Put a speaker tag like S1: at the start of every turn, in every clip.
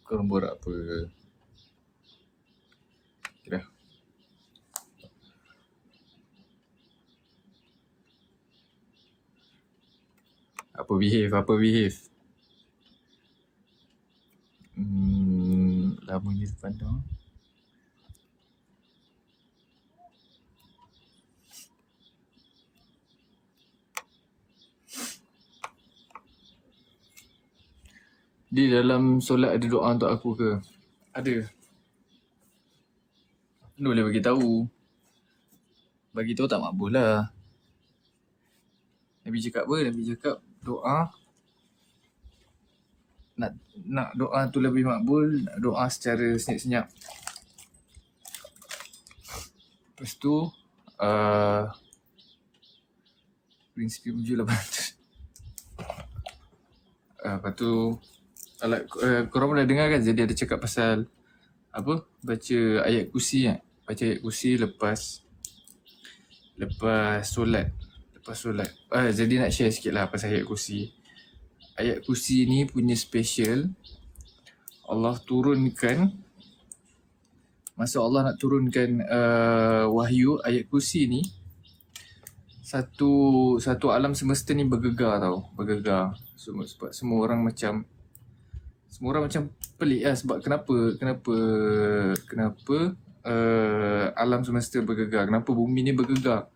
S1: Korang borak apa? Kira. Apa behave? Lama ni depan tu. Di dalam solat ada doa untuk aku ke? Ada. Lu boleh bagi tahu. Bagi tahu tak makbul lah. Nabi cakap apa? Nabi cakap doa nak doa tu lebih makbul, doa secara senyap-senyap. Lepas tu prinsip menuju 800. Lepas tu korang pernah dengar kan, jadi ada cakap pasal apa? Baca ayat kursi kan? Baca ayat kursi lepas solat. Jadi nak share sikit lah pasal ayat kursi. Ayat kursi ni punya special. Allah turunkan, masa Allah nak turunkan wahyu ayat kursi ni, satu alam semesta ni bergegar tau. Bergegar. Sebab semua orang macam pelik lah. Sebab kenapa alam semesta bergegar? Kenapa bumi ni bergegar?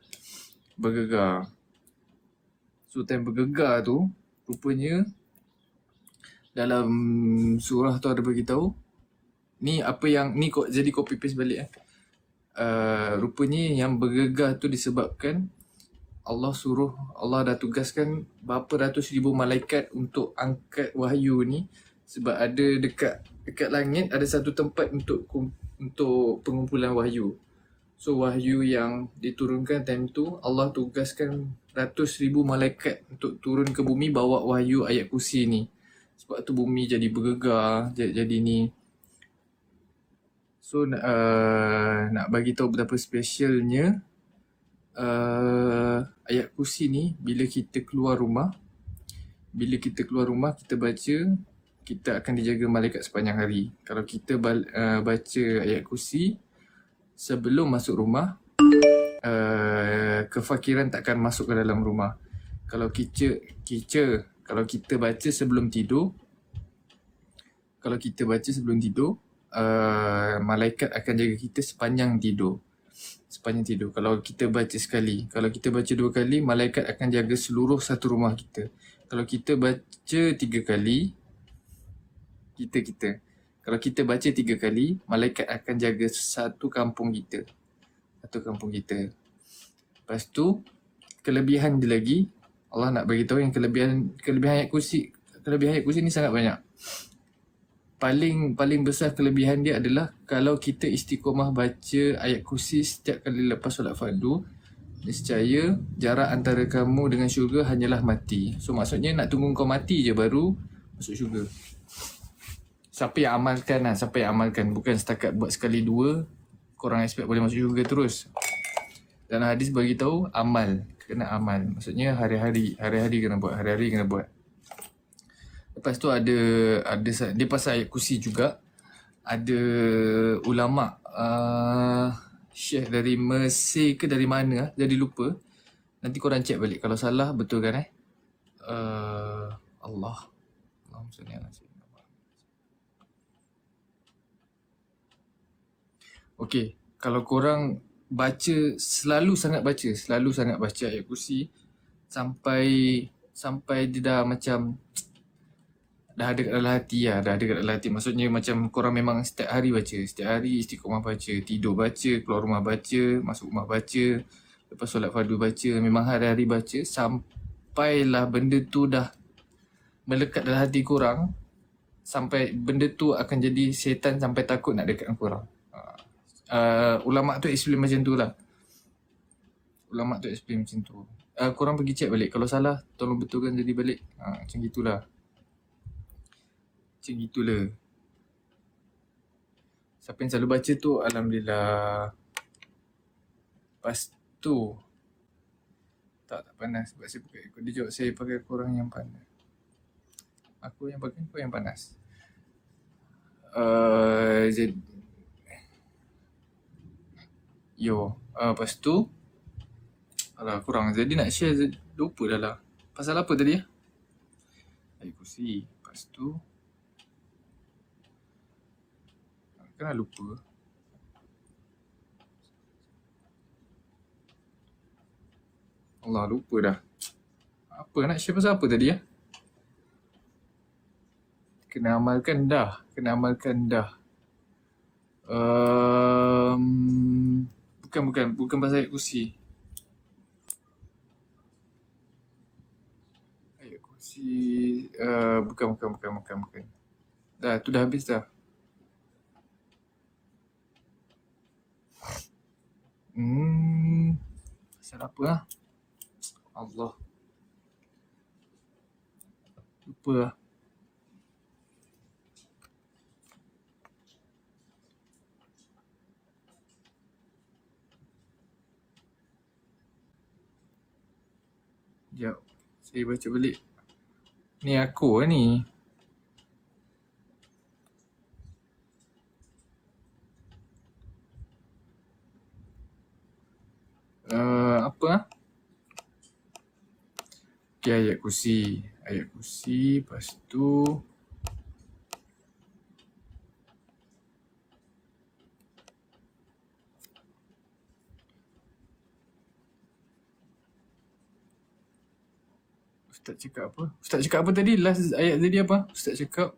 S1: So time bergegar tu, rupanya dalam surah tu ada beritahu, ni apa yang ni jadi copy paste balik rupanya yang bergegar tu disebabkan Allah dah tugaskan berapa ratus ribu malaikat untuk angkat wahyu ni. Sebab ada dekat langit ada satu tempat untuk pengumpulan wahyu. So wahyu yang diturunkan time tu, Allah tugaskan ratus ribu malaikat untuk turun ke bumi bawa wahyu ayat kursi ni. Sebab tu bumi jadi bergegar, jadi ni. So nak bagi tahu betapa specialnya ayat kursi ni. Bila kita keluar rumah, kita baca, kita akan dijaga malaikat sepanjang hari. Kalau kita baca ayat kursi sebelum masuk rumah, kefakiran takkan masuk ke dalam rumah. Kalau kalau kita baca sebelum tidur, malaikat akan jaga kita sepanjang tidur. Kalau kita baca sekali, kalau kita baca 2 kali, malaikat akan jaga seluruh satu rumah kita. Kalau kita baca 3 kali, kalau kita baca 3 kali, malaikat akan jaga satu kampung kita. Lepas tu, kelebihan dia lagi, Allah nak bagi tahu yang kelebihan ayat kursi ni sangat banyak. Paling besar kelebihan dia adalah kalau kita istiqomah baca ayat kursi setiap kali lepas solat fardu, nescaya jarak antara kamu dengan syurga hanyalah mati. So maksudnya nak tunggu kau mati je baru masuk syurga. Siapa yang amalkan, bukan setakat buat sekali 2 korang expect boleh masuk syurga terus. Dan hadis bagi tahu kena amal. Maksudnya hari-hari kena buat. Lepas tu ada dia pasal ayat kursi juga. Ada ulama Syekh dari Mesir ke dari mana jadi lupa. Nanti korang check balik. Kalau salah betul kan Allahumma salli ala sayyidina. Okey, kalau korang selalu sangat baca ayat kursi sampai dia dah macam dah ada kat dalam hati. Maksudnya macam korang memang setiap hari istiqomah baca, tidur baca, keluar rumah baca, masuk rumah baca, lepas solat fardu baca, memang hari-hari baca, sampailah benda tu dah melekat dalam hati korang, sampai benda tu akan jadi setan sampai takut nak dekat dengan korang. Ulama tu explain macam tu lah. Korang pergi check balik. Kalau salah, tolong betulkan jadi balik. Macam gitulah. Siapa yang selalu baca tu, alhamdulillah. Lepas tu tak panas. Sebab saya pakai, dia jawab saya pakai korang yang panas. Aku yang pakai, kau yang panas. Jadi, lepas tu, alah kurang. Jadi nak share, lupa dah lah. Pasal apa tadi ya? Ayat kursi. Lepas tu, kan lupa. Allah, lupa dah. Apa nak share pasal apa tadi ya? Kena amalkan dah. Bukan pasal ayat kursi. Ayat kursi, bukan. Dah, tu dah habis dah. Pasal apa lah? Allah. Lupa lah. Sekejap. Saya baca balik. Ni aku lah ni. Apa lah? Okay, ayat kursi. Lepas tu, Ustaz cakap apa tadi? Last ayat tadi apa? Ustaz cakap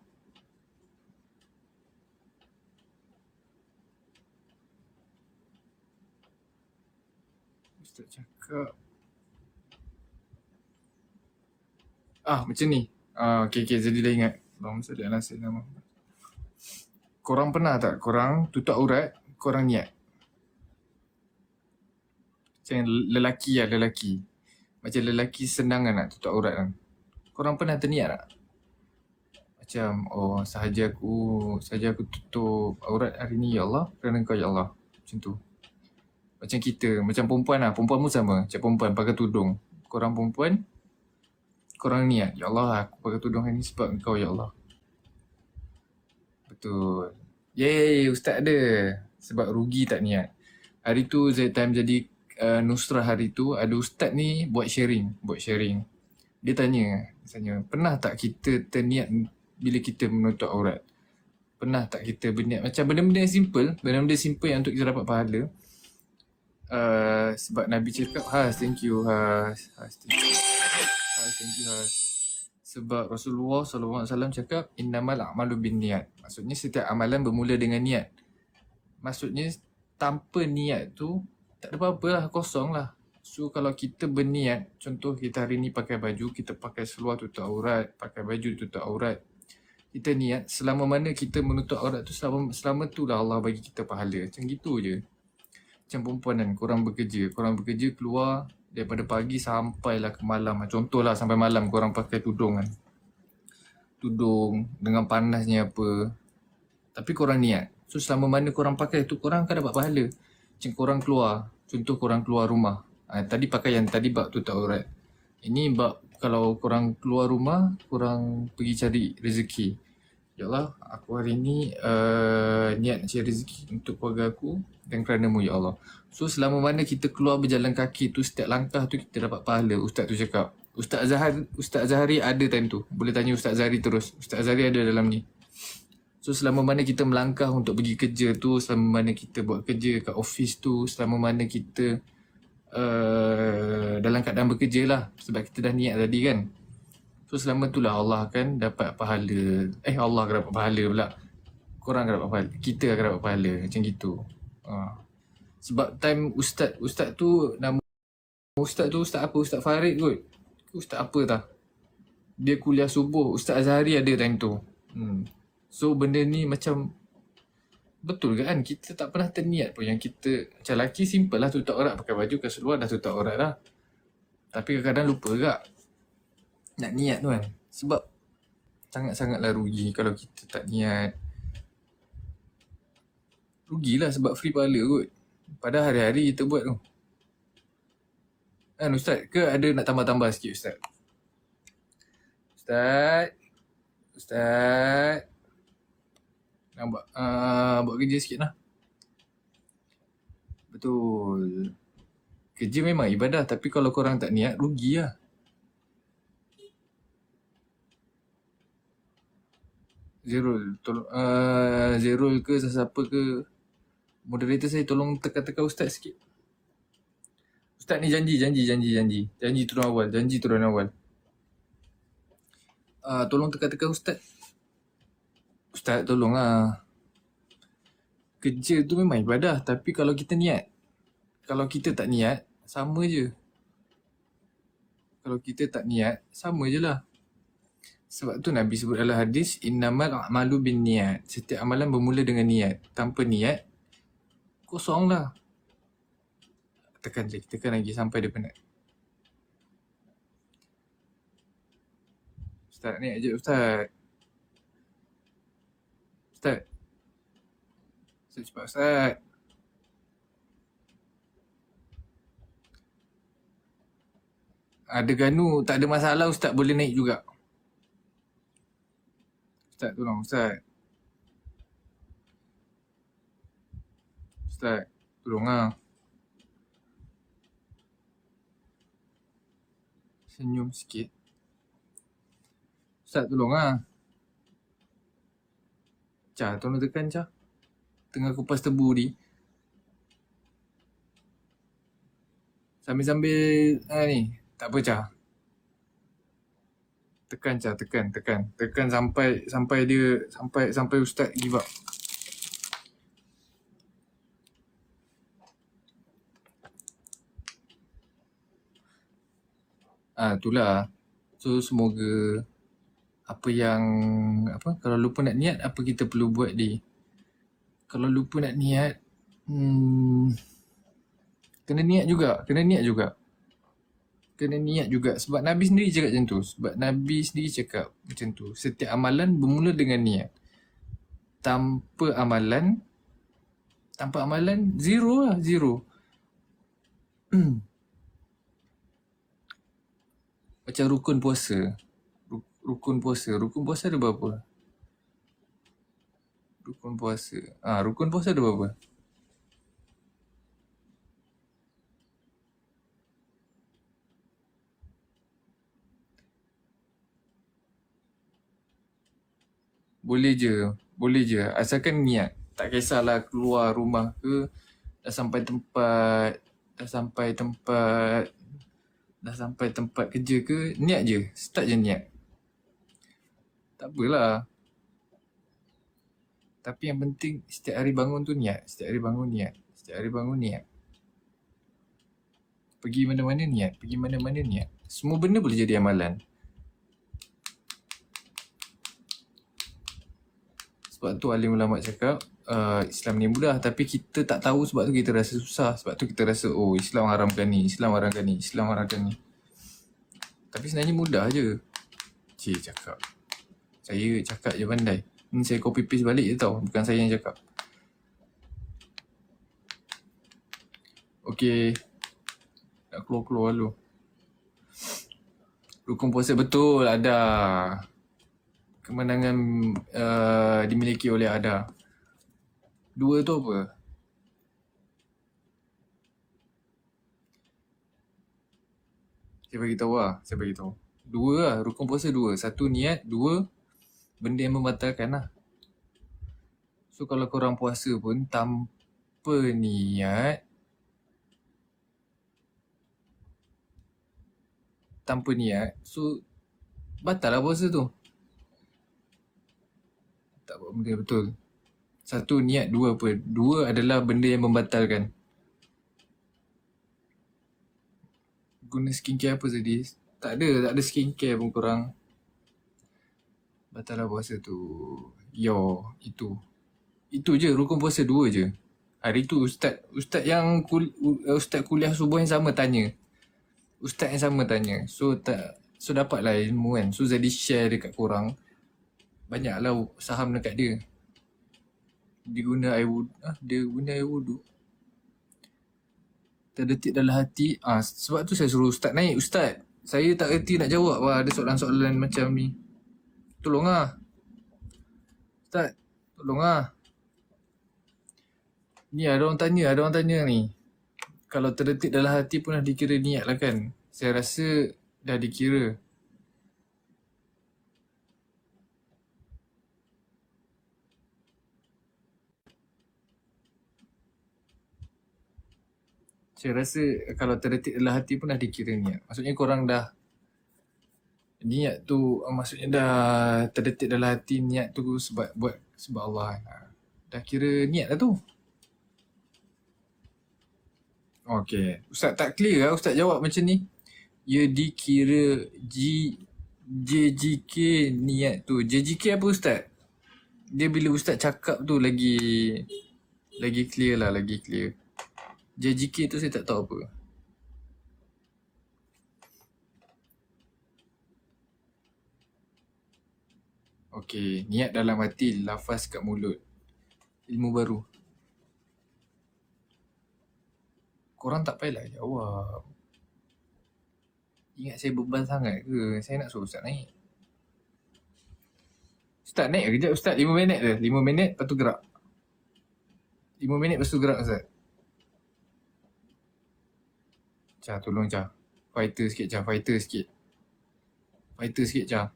S1: macam ni. Okay, jadi dah ingat. Allahumma salli ala sayyidina Muhammad. Korang pernah tak? Korang tutup aurat, korang niat. Macam lelaki. Macam lelaki senang kan nak tutup aurat kan. Korang pernah terniat tak? Macam, sahaja aku tutup aurat hari ni ya Allah, kerana kau ya Allah. Macam tu. Macam kita, macam perempuan lah. Perempuan pun sama. Macam perempuan pakai tudung. Korang perempuan, korang niat. Ya Allah, aku pakai tudung hari ni sebab engkau ya Allah. Betul. Yeay, Ustaz ada. Sebab rugi tak niat. Hari tu time jadi Nusrah hari tu, ada Ustaz ni buat sharing. Dia tanya, pernah tak kita terniat bila kita menutup aurat? Pernah tak kita berniat macam benda-benda yang simple yang untuk kita dapat pahala? Sebab Nabi cakap, thank you Has. Sebab Rasulullah SAW cakap, innamal a'malu binniat. Maksudnya setiap amalan bermula dengan niat. Maksudnya tanpa niat tu tak ada apa-apa lah, kosong lah. So kalau kita berniat, contoh kita hari ni pakai baju, kita pakai seluar tutup aurat, pakai baju tutup aurat. Kita niat, selama mana kita menutup aurat tu, selama tu lah Allah bagi kita pahala. Macam gitu je. Macam perempuan kan, korang bekerja keluar daripada pagi sampailah ke malam. Contohlah sampai malam korang pakai tudung kan. Tudung dengan panasnya apa. Tapi korang niat. So selama mana korang pakai tu, korang akan dapat pahala. Macam korang keluar, contoh korang keluar rumah. Tadi pakai yang tadi bab tutup aurat. Ini bab kalau korang keluar rumah, korang pergi cari rezeki. Ya Allah, aku hari ni niat cari rezeki untuk keluarga aku dan kerana-Mu ya Allah. So selama mana kita keluar berjalan kaki tu, setiap langkah tu kita dapat pahala. Ustaz tu cakap. Ustaz Zahari ada time tu. Boleh tanya Ustaz Zahari terus. Ustaz Zahari ada dalam ni. So selama mana kita melangkah untuk pergi kerja tu, selama mana kita buat kerja kat office tu, selama mana kita dalam keadaan bekerja lah. Sebab kita dah niat tadi kan. So selama tu lah Allah akan dapat pahala. Allah akan dapat pahala pula. Korang akan dapat pahala. Kita akan dapat pahala. Macam gitu. Sebab time Ustaz tu, nama Ustaz tu Ustaz apa? Ustaz Farid kot. Ustaz apa tak? Dia kuliah subuh. Ustaz Azhari ada time tu. So benda ni macam betul ke kan? Kita tak pernah terniat pun yang kita, macam lelaki simple lah tutup aurat, pakai baju kat seluar dah tutup aurat dah. Tapi kadang-kadang lupa kak nak niat tu kan. Sebab sangat-sangatlah rugi kalau kita tak niat. Rugilah sebab free pahala kot. Padahal hari-hari kita buat tu. Kan Ustaz? Ke ada nak tambah-tambah sikit Ustaz? Ustaz? buat kerja sikit lah. Betul. Kerja memang ibadah, tapi kalau korang tak niat, rugi lah. Zerul, Zerul ke sesiapa ke, moderator saya tolong tekan-tekan Ustaz sikit. Ustaz ni janji turun awal. Tolong tekan-tekan Ustaz. Ustaz tolonglah. Kerja tu memang ibadah, tapi kalau kita niat. Kalau kita tak niat, sama je. Kalau kita tak niat, sama je lah. Sebab tu Nabi sebut dalam hadis, innamal a'malu bin niat. Setiap amalan bermula dengan niat. Tanpa niat, kosong lah. Tekan lagi sampai dia penat. Ustaz, ni aja Ustaz. Ustaz cepat Ustaz. Ada ganu, tak ada masalah Ustaz, boleh naik juga. Ustaz tolong Ustaz. Ustaz, tolong lah. Senyum sikit. Ustaz tolong lah. Cah, tolong tekan Cah. Tengah kupas tebu ni. Sambil-sambil ni. Tak apa Cah. Tekan Cah, tekan sampai dia sampai Ustaz give up. Itulah. So semoga kalau lupa nak niat, apa kita perlu buat ni? Kalau lupa nak niat, kena niat juga. Sebab Nabi sendiri cakap macam tu. Setiap amalan bermula dengan niat. Tanpa amalan, zero lah. Macam rukun puasa. Rukun puasa ada berapa? Rukun puasa ada berapa? Boleh je. Asalkan niat. Tak kisahlah keluar rumah ke, dah sampai tempat kerja ke, niat je. Start je niat. Tak apalah. Tapi yang penting setiap hari bangun tu niat. Setiap hari bangun niat. Pergi mana-mana niat. Semua benda boleh jadi amalan. Sebab tu alim ulama cakap, Islam ni mudah, tapi kita tak tahu, sebab tu kita rasa susah. Sebab tu kita rasa, Islam haramkan ni. Tapi sebenarnya mudah je. Cakap. Saya cakap je pandai. Ni saya copy paste balik je tau. Bukan saya yang cakap. Okay. Nak keluar dulu. Rukun puasa betul ada. Kemenangan dimiliki oleh ada. 2 tu apa? Saya bagi tahu. 2 lah. Rukun puasa 2. 1 niat. 2 benda yang membatalkan lah. So kalau korang puasa pun tanpa niat, so batal lah puasa tu. Tak buat benda betul. 1 niat, 2 apa? 2 adalah benda yang membatalkan. Guna skincare apa tadi? Tak ada skincare pun korang. Batal lah puasa tu. Itu je, rukun puasa 2 je. Hari tu ustaz kuliah subuh yang sama tanya. So dapatlah ilmu kan. So jadi share dekat korang. Banyaklah saham dekat dia. Dia guna air wudu. Terdetik dalam hati. Sebab tu saya suruh ustaz naik. Ustaz, saya tak reti nak jawab. Ada soalan-soalan macam ni. Tolonglah. Ustaz, Tolong lah. Ni ada orang tanya ni. Kalau terdetik dalam hati pun dah dikira niat lah kan? Saya rasa dah dikira. Saya rasa kalau terdetik dalam hati pun dah dikira niat. Maksudnya korang dah niat tu, maksudnya dah terdetik dalam hati niat tu sebab Allah kan. Dah kira niat lah tu. Okay. Ustaz tak clear lah Ustaz jawab macam ni. Ya dikira JJK niat tu. JJK apa Ustaz? Dia bila Ustaz cakap tu lagi clear lah, lagi clear. JJK tu saya tak tahu apa. Okay, niat dalam hati, lafaz kat mulut. Ilmu baru. Korang tak payahlah jawab. Ingat saya beban sangat ke? Saya nak suruh Ustaz naik. Ustaz naik kejap Ustaz, 5 minit je. 5 minit lepas tu gerak. 5 minit lepas tu gerak Ustaz. Cah, tolong Cah. Fighter sikit Cah, fighter sikit. Fighter sikit Cah.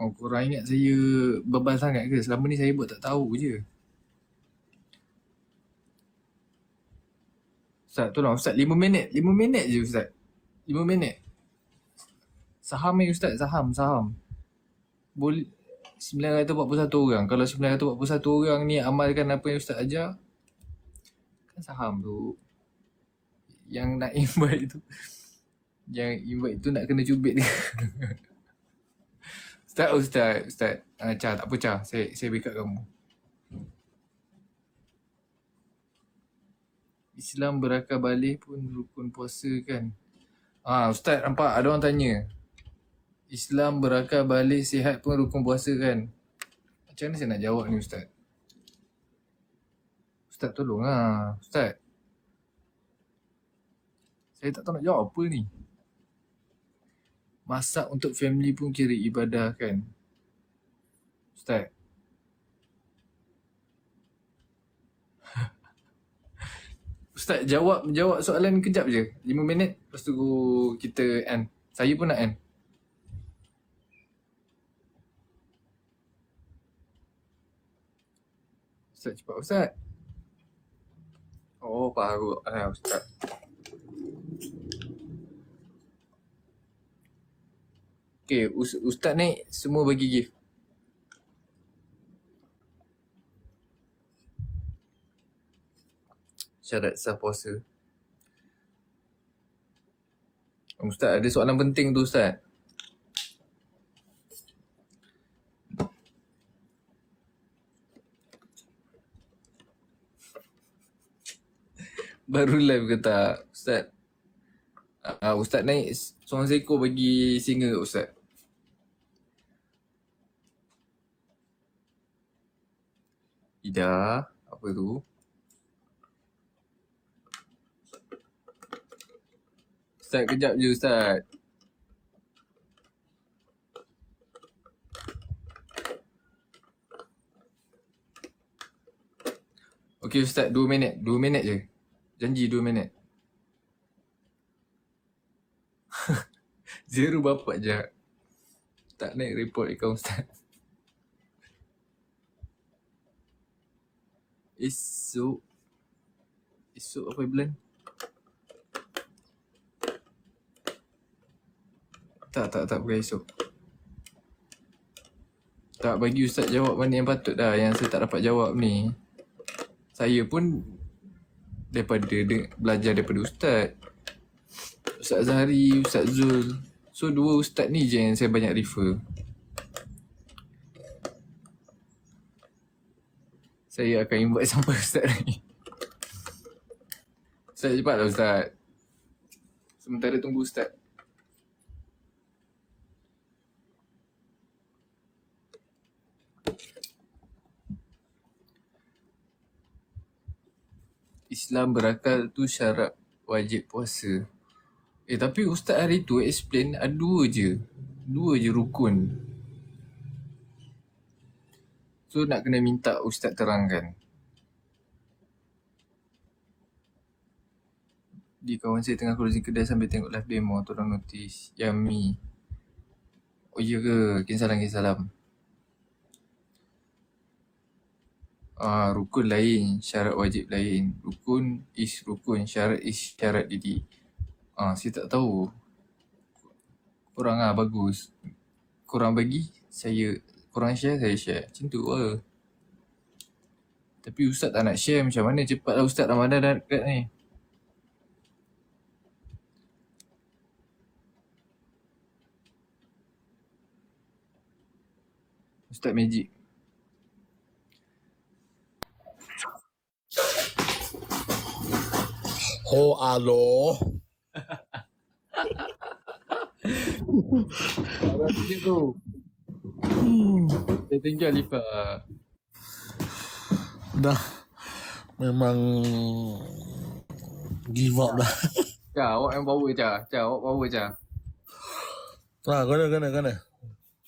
S1: Oh, korang ingat saya beban sangat ke? Selama ni saya buat tak tahu je. Ustaz, tolong Ustaz, 5 minit. 5 minit je Ustaz. 5 minit. Saham ni Ustaz, saham. Boleh 941 orang. Kalau 941 orang ni amalkan apa yang Ustaz ajar, kan saham tu. Yang nak invite tu, nak kena cubit dia. Ustaz. Cah, tak apa Cah. Saya backup kamu. Islam berakal balik pun rukun puasa kan? Ustaz nampak ada orang tanya. Islam berakal balik sihat pun rukun puasa kan? Macam mana saya nak jawab ni Ustaz? Ustaz tolong lah. Ustaz. Saya tak tahu nak jawab apa ni. Masak untuk family pun kira ibadah kan? Ustaz. Ustaz jawab soalan kejap je. 5 minit lepas tu kita end. Saya pun nak end. Ustaz cepat Ustaz. Oh, baru Ustaz. Okay, Ustaz naik semua bagi gift. Syarat sah puasa. Ustaz ada soalan penting tu Ustaz. Baru live ke tak Ustaz? Ustaz naik seorang seekor bagi singa kat Ustaz. Ida, apa tu? Ustaz kejap je Ustaz. Okay Ustaz, 2 minit. 2 minit je. Janji 2 minit. Zero bapak je. Tak naik report account Ustaz. Esok apa bulan? Tak bukan esok. Tak, bagi Ustaz jawab mana yang patut dah. Yang saya tak dapat jawab ni. Saya pun belajar daripada Ustaz. Ustaz Zahari, Ustaz Zul. So 2 Ustaz ni je yang saya banyak refer. Saya akan invite sampai Ustaz ni. Ustaz cepatlah Ustaz. Sementara tunggu Ustaz. Islam berakal tu syarat wajib puasa. Tapi ustaz hari tu explain ada dua je. Dua je rukun. So nak kena minta ustaz terangkan. Di kawan saya tengah closing kedai sambil tengok live demo. Tolong notice. Yummy. Oh iya ke? Kian salam. Rukun lain, syarat wajib lain. Rukun is rukun, syarat is syarat didik. Saya tak tahu. Korang bagus. Korang bagi, korang share, saya share. Macam tu lah. Tapi ustaz tak nak share, macam mana cepatlah ustaz Ramadan dah dekat ni. Ustaz Magic.
S2: Oh, aloh.
S1: Orang tunjuk tu. Saya tinggal lipat.
S2: Dah memang give up dah.
S1: Awak yang power awak power
S2: Kena.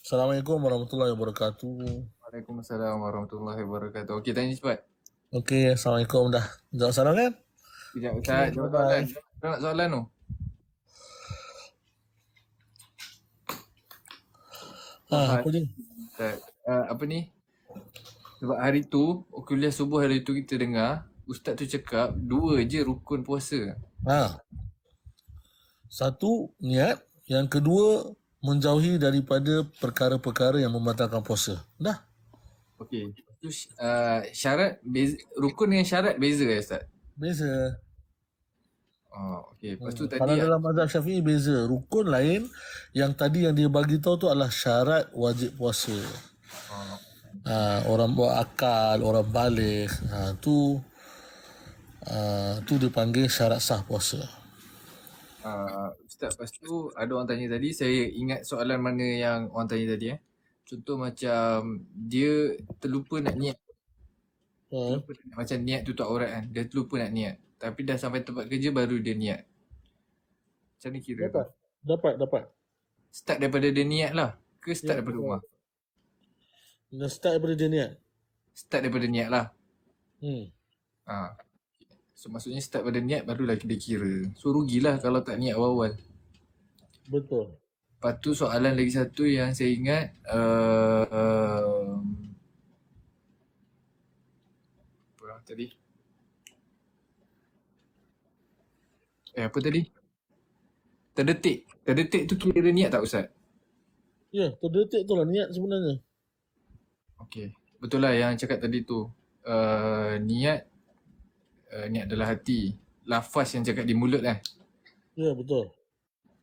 S2: Assalamualaikum warahmatullahi wabarakatuh.
S1: Waalaikumsalam warahmatullahi wabarakatuh. Okey, tanya cepat.
S2: Okey, Assalamualaikum dah. Jawab salam kan?
S1: Sekejap ustaz, jawab soalan. Kau nak soalan tu?
S2: Apa ni?
S1: Ustaz, apa ni? Sebab hari tu, kuliah subuh hari tu kita dengar, ustaz tu cakap dua je rukun puasa.
S2: Satu, niat. Yang kedua, menjauhi daripada perkara-perkara yang membatalkan puasa. Dah.
S1: Okey. Tu syarat rukun dengan syarat beza ustaz?
S2: Beza.
S1: Okey. Lepas tu tadi
S2: Kalau dalam mazhab Syafi'i beza. Rukun lain, yang tadi yang dia bagi tahu tu adalah syarat wajib puasa. Orang buat akal, orang balik, tu dipanggil syarat sah puasa.
S1: Ustaz, lepas tu ada orang tanya tadi, saya ingat soalan mana yang orang tanya tadi Contoh macam dia terlupa nak niat. Macam niat tutup aurat kan, dia terlupa nak niat. Tapi dah sampai tempat kerja baru dia niat. Macam ni kira
S2: Dapat.
S1: Start daripada dia niat lah ke start daripada rumah?
S2: Dah start daripada dia niat.
S1: Start daripada niat lah.
S2: Hmm.
S1: So maksudnya start pada niat barulah dia kira. So rugilah kalau tak niat awal-awal.
S2: Betul.
S1: Lepas tu soalan lagi satu yang saya ingat apa tadi? Apa tadi? Terdetik tu kira niat tak Ustaz?
S2: Ya, terdetik tu lah niat sebenarnya.
S1: Okey. Betul lah yang cakap tadi tu. Niat dalam hati. Lafaz yang cakap di mulut lah.
S2: Ya, betul.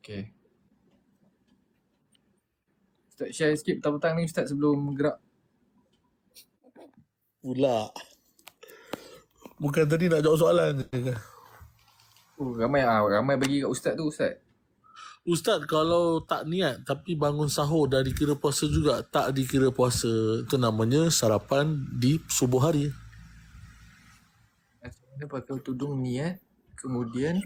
S1: Okey. Ustaz share sikit petang-petang ni Ustaz sebelum gerak.
S2: Pula. Bukan tadi nak jawab soalan je.
S1: Ramai bagi kat Ustaz tu Ustaz.
S2: Ustaz, kalau tak niat tapi bangun sahur dah dikira puasa juga, tak dikira puasa. Itu namanya sarapan di subuh hari.
S1: Macam mana pakai tudung niat, kemudian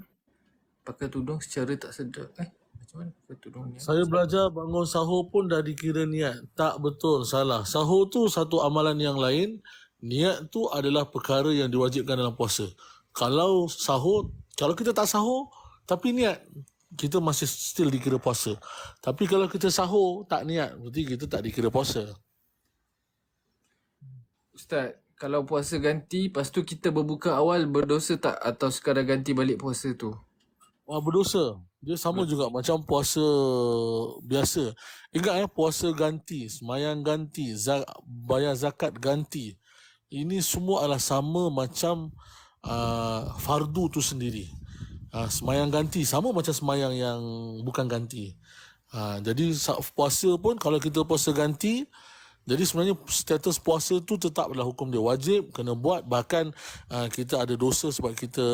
S1: pakai tudung secara tak sedar. Macam mana pakai tudung niat?
S2: Saya belajar bangun sahur pun dah dikira niat. Tak, betul, salah. Sahur tu satu amalan yang lain. Niat tu adalah perkara yang diwajibkan dalam puasa. Kalau kita tak sahur tapi niat, kita masih still dikira puasa. Tapi kalau kita sahur tak niat, berarti kita tak dikira puasa.
S1: Ustaz, kalau puasa ganti, lepas tu kita berbuka awal, berdosa tak? Atau sekadar ganti balik puasa tu?
S2: Berdosa. Dia sama juga macam puasa biasa. Ingat puasa ganti, sembahyang ganti, bayar zakat ganti. Ini semua adalah sama macam fardu tu sendiri. Sembahyang ganti sama macam sembahyang yang bukan ganti. Jadi puasa pun kalau kita puasa ganti, jadi sebenarnya status puasa tu tetaplah hukum dia wajib, kena buat. Bahkan kita ada dosa sebab kita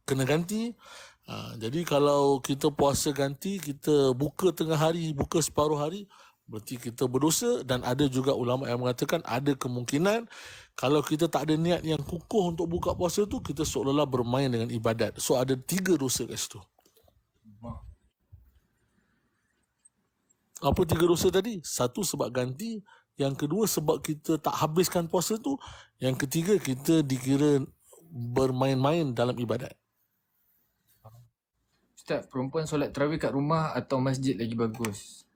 S2: kena ganti. Jadi kalau kita puasa ganti, kita buka tengah hari, buka separuh hari, berarti kita berdosa. Dan ada juga ulama yang mengatakan ada kemungkinan kalau kita tak ada niat yang kukuh untuk buka puasa tu, kita seolah-olah bermain dengan ibadat. So ada 3 dosa kat situ. Apa 3 dosa tadi? Satu sebab ganti, yang kedua sebab kita tak habiskan puasa tu, yang ketiga kita dikira bermain-main dalam ibadat.
S1: Ustaz, perempuan solat tarawih kat rumah atau masjid lagi bagus?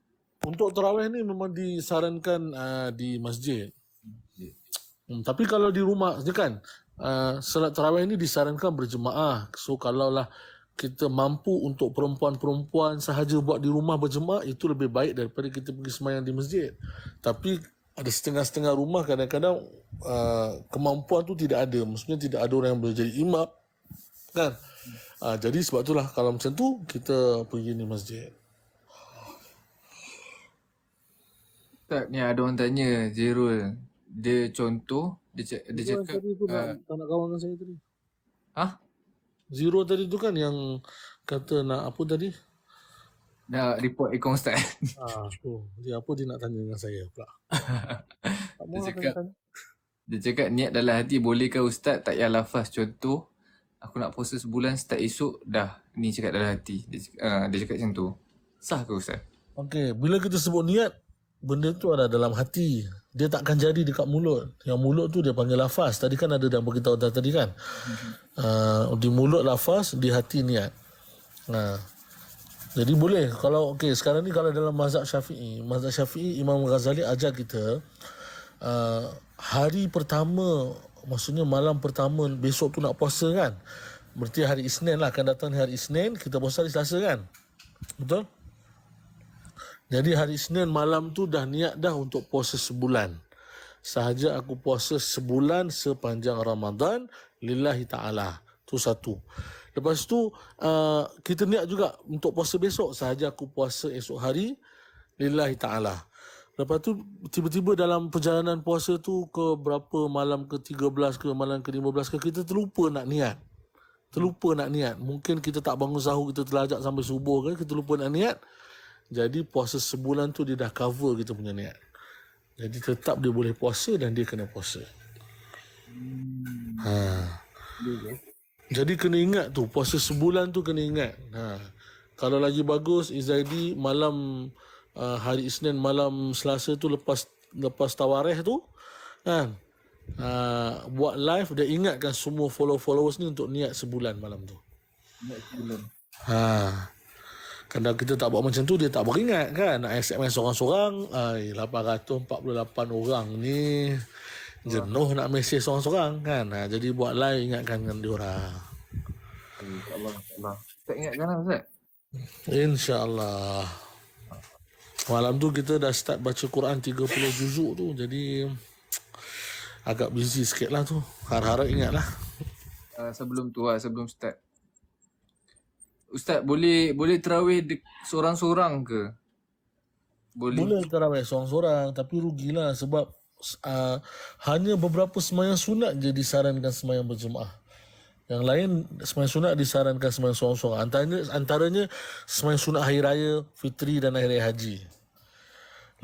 S2: Untuk tarawih ni memang disarankan di masjid. Tapi kalau di rumah je kan, salat tarawih ni disarankan berjemaah. So kalaulah kita mampu untuk perempuan-perempuan sahaja buat di rumah berjemaah, itu lebih baik daripada kita pergi sembahyang di masjid. Tapi ada setengah-setengah rumah kadang-kadang kemampuan tu tidak ada. Maksudnya tidak ada orang yang boleh jadi imam kan. Jadi sebab itulah kalau macam tu kita pergi di masjid.
S1: Ustaz, ni ada orang tanya, Zerul. Dia contoh, dia cakap,
S2: Tadi tu tak nak kawan dengan saya tadi.
S1: hah?
S2: Zero tadi tu kan yang kata nak apa tadi?
S1: Nak report akaun Ustaz.
S2: Tu. Dia apa dia nak tanya dengan saya pula. Tak
S1: Dia
S2: mahu
S1: cakap,
S2: tanya.
S1: dia cakap niat dalam hati, bolehkah Ustaz tak payah lafaz? Contoh, aku nak puasa sebulan, start esok, dah. Ni cakap dalam hati. Dia cakap macam tu. Sah ke Ustaz?
S2: Okey, bila kita sebut niat, benda tu ada dalam hati. Dia takkan jadi dekat mulut. Yang mulut tu dia panggil lafaz. Tadi kan ada yang beritahu tadi kan. Di mulut lafaz, di hati niat. Jadi boleh. Kalau okey, sekarang ni kalau dalam mazhab Syafi'i, Imam Ghazali ajar kita hari pertama, maksudnya malam pertama besok tu nak puasa kan. Berarti hari Isnin lah, akan datang hari Isnin, kita puasa hari Selasa kan. Betul? Jadi hari Isnin malam tu dah niat dah untuk puasa sebulan. Sahaja aku puasa sebulan sepanjang Ramadan lillahi ta'ala. Tu satu. Lepas tu kita niat juga untuk puasa besok. Sahaja aku puasa esok hari lillahi ta'ala. Lepas tu tiba-tiba dalam perjalanan puasa tu ke berapa malam ke-13 ke malam ke-15 ke, kita terlupa nak niat. Mungkin kita tak bangun sahur, kita terlajak sampai subuh kan, kita lupa nak niat. Jadi puasa sebulan tu dia dah cover kita punya niat. Jadi tetap dia boleh puasa dan dia kena puasa. Jadi kena ingat tu, puasa sebulan tu kena ingat. Kalau lagi bagus Izaidi malam hari Isnin malam Selasa tu lepas tawarih tu kan, buat live, dia ingatkan semua followers ni untuk niat sebulan malam tu.
S1: Niat sebulan.
S2: Kadang kita tak buat macam tu, dia tak beringat kan. Nak SMS seorang-seorang, 848 orang ni jenuh nak mesej seorang-seorang kan. Jadi buat live, ingatkan dengan diorang.
S1: InsyaAllah. Tak ingatkan lah Ustaz?
S2: InsyaAllah. Malam tu kita dah start baca Quran 30 juzuk tu. Jadi agak busy sikit lah tu. Harap-harap ingat lah.
S1: Sebelum start. Ustaz, boleh tarawih seorang-seorang ke?
S2: Boleh tarawih seorang-seorang, tapi rugilah sebab hanya beberapa sembahyang sunat je disarankan sembahyang berjemaah. Yang lain sembahyang sunat disarankan sembahyang seorang-seorang. Antaranya sembahyang sunat hari raya, fitri dan hari raya haji.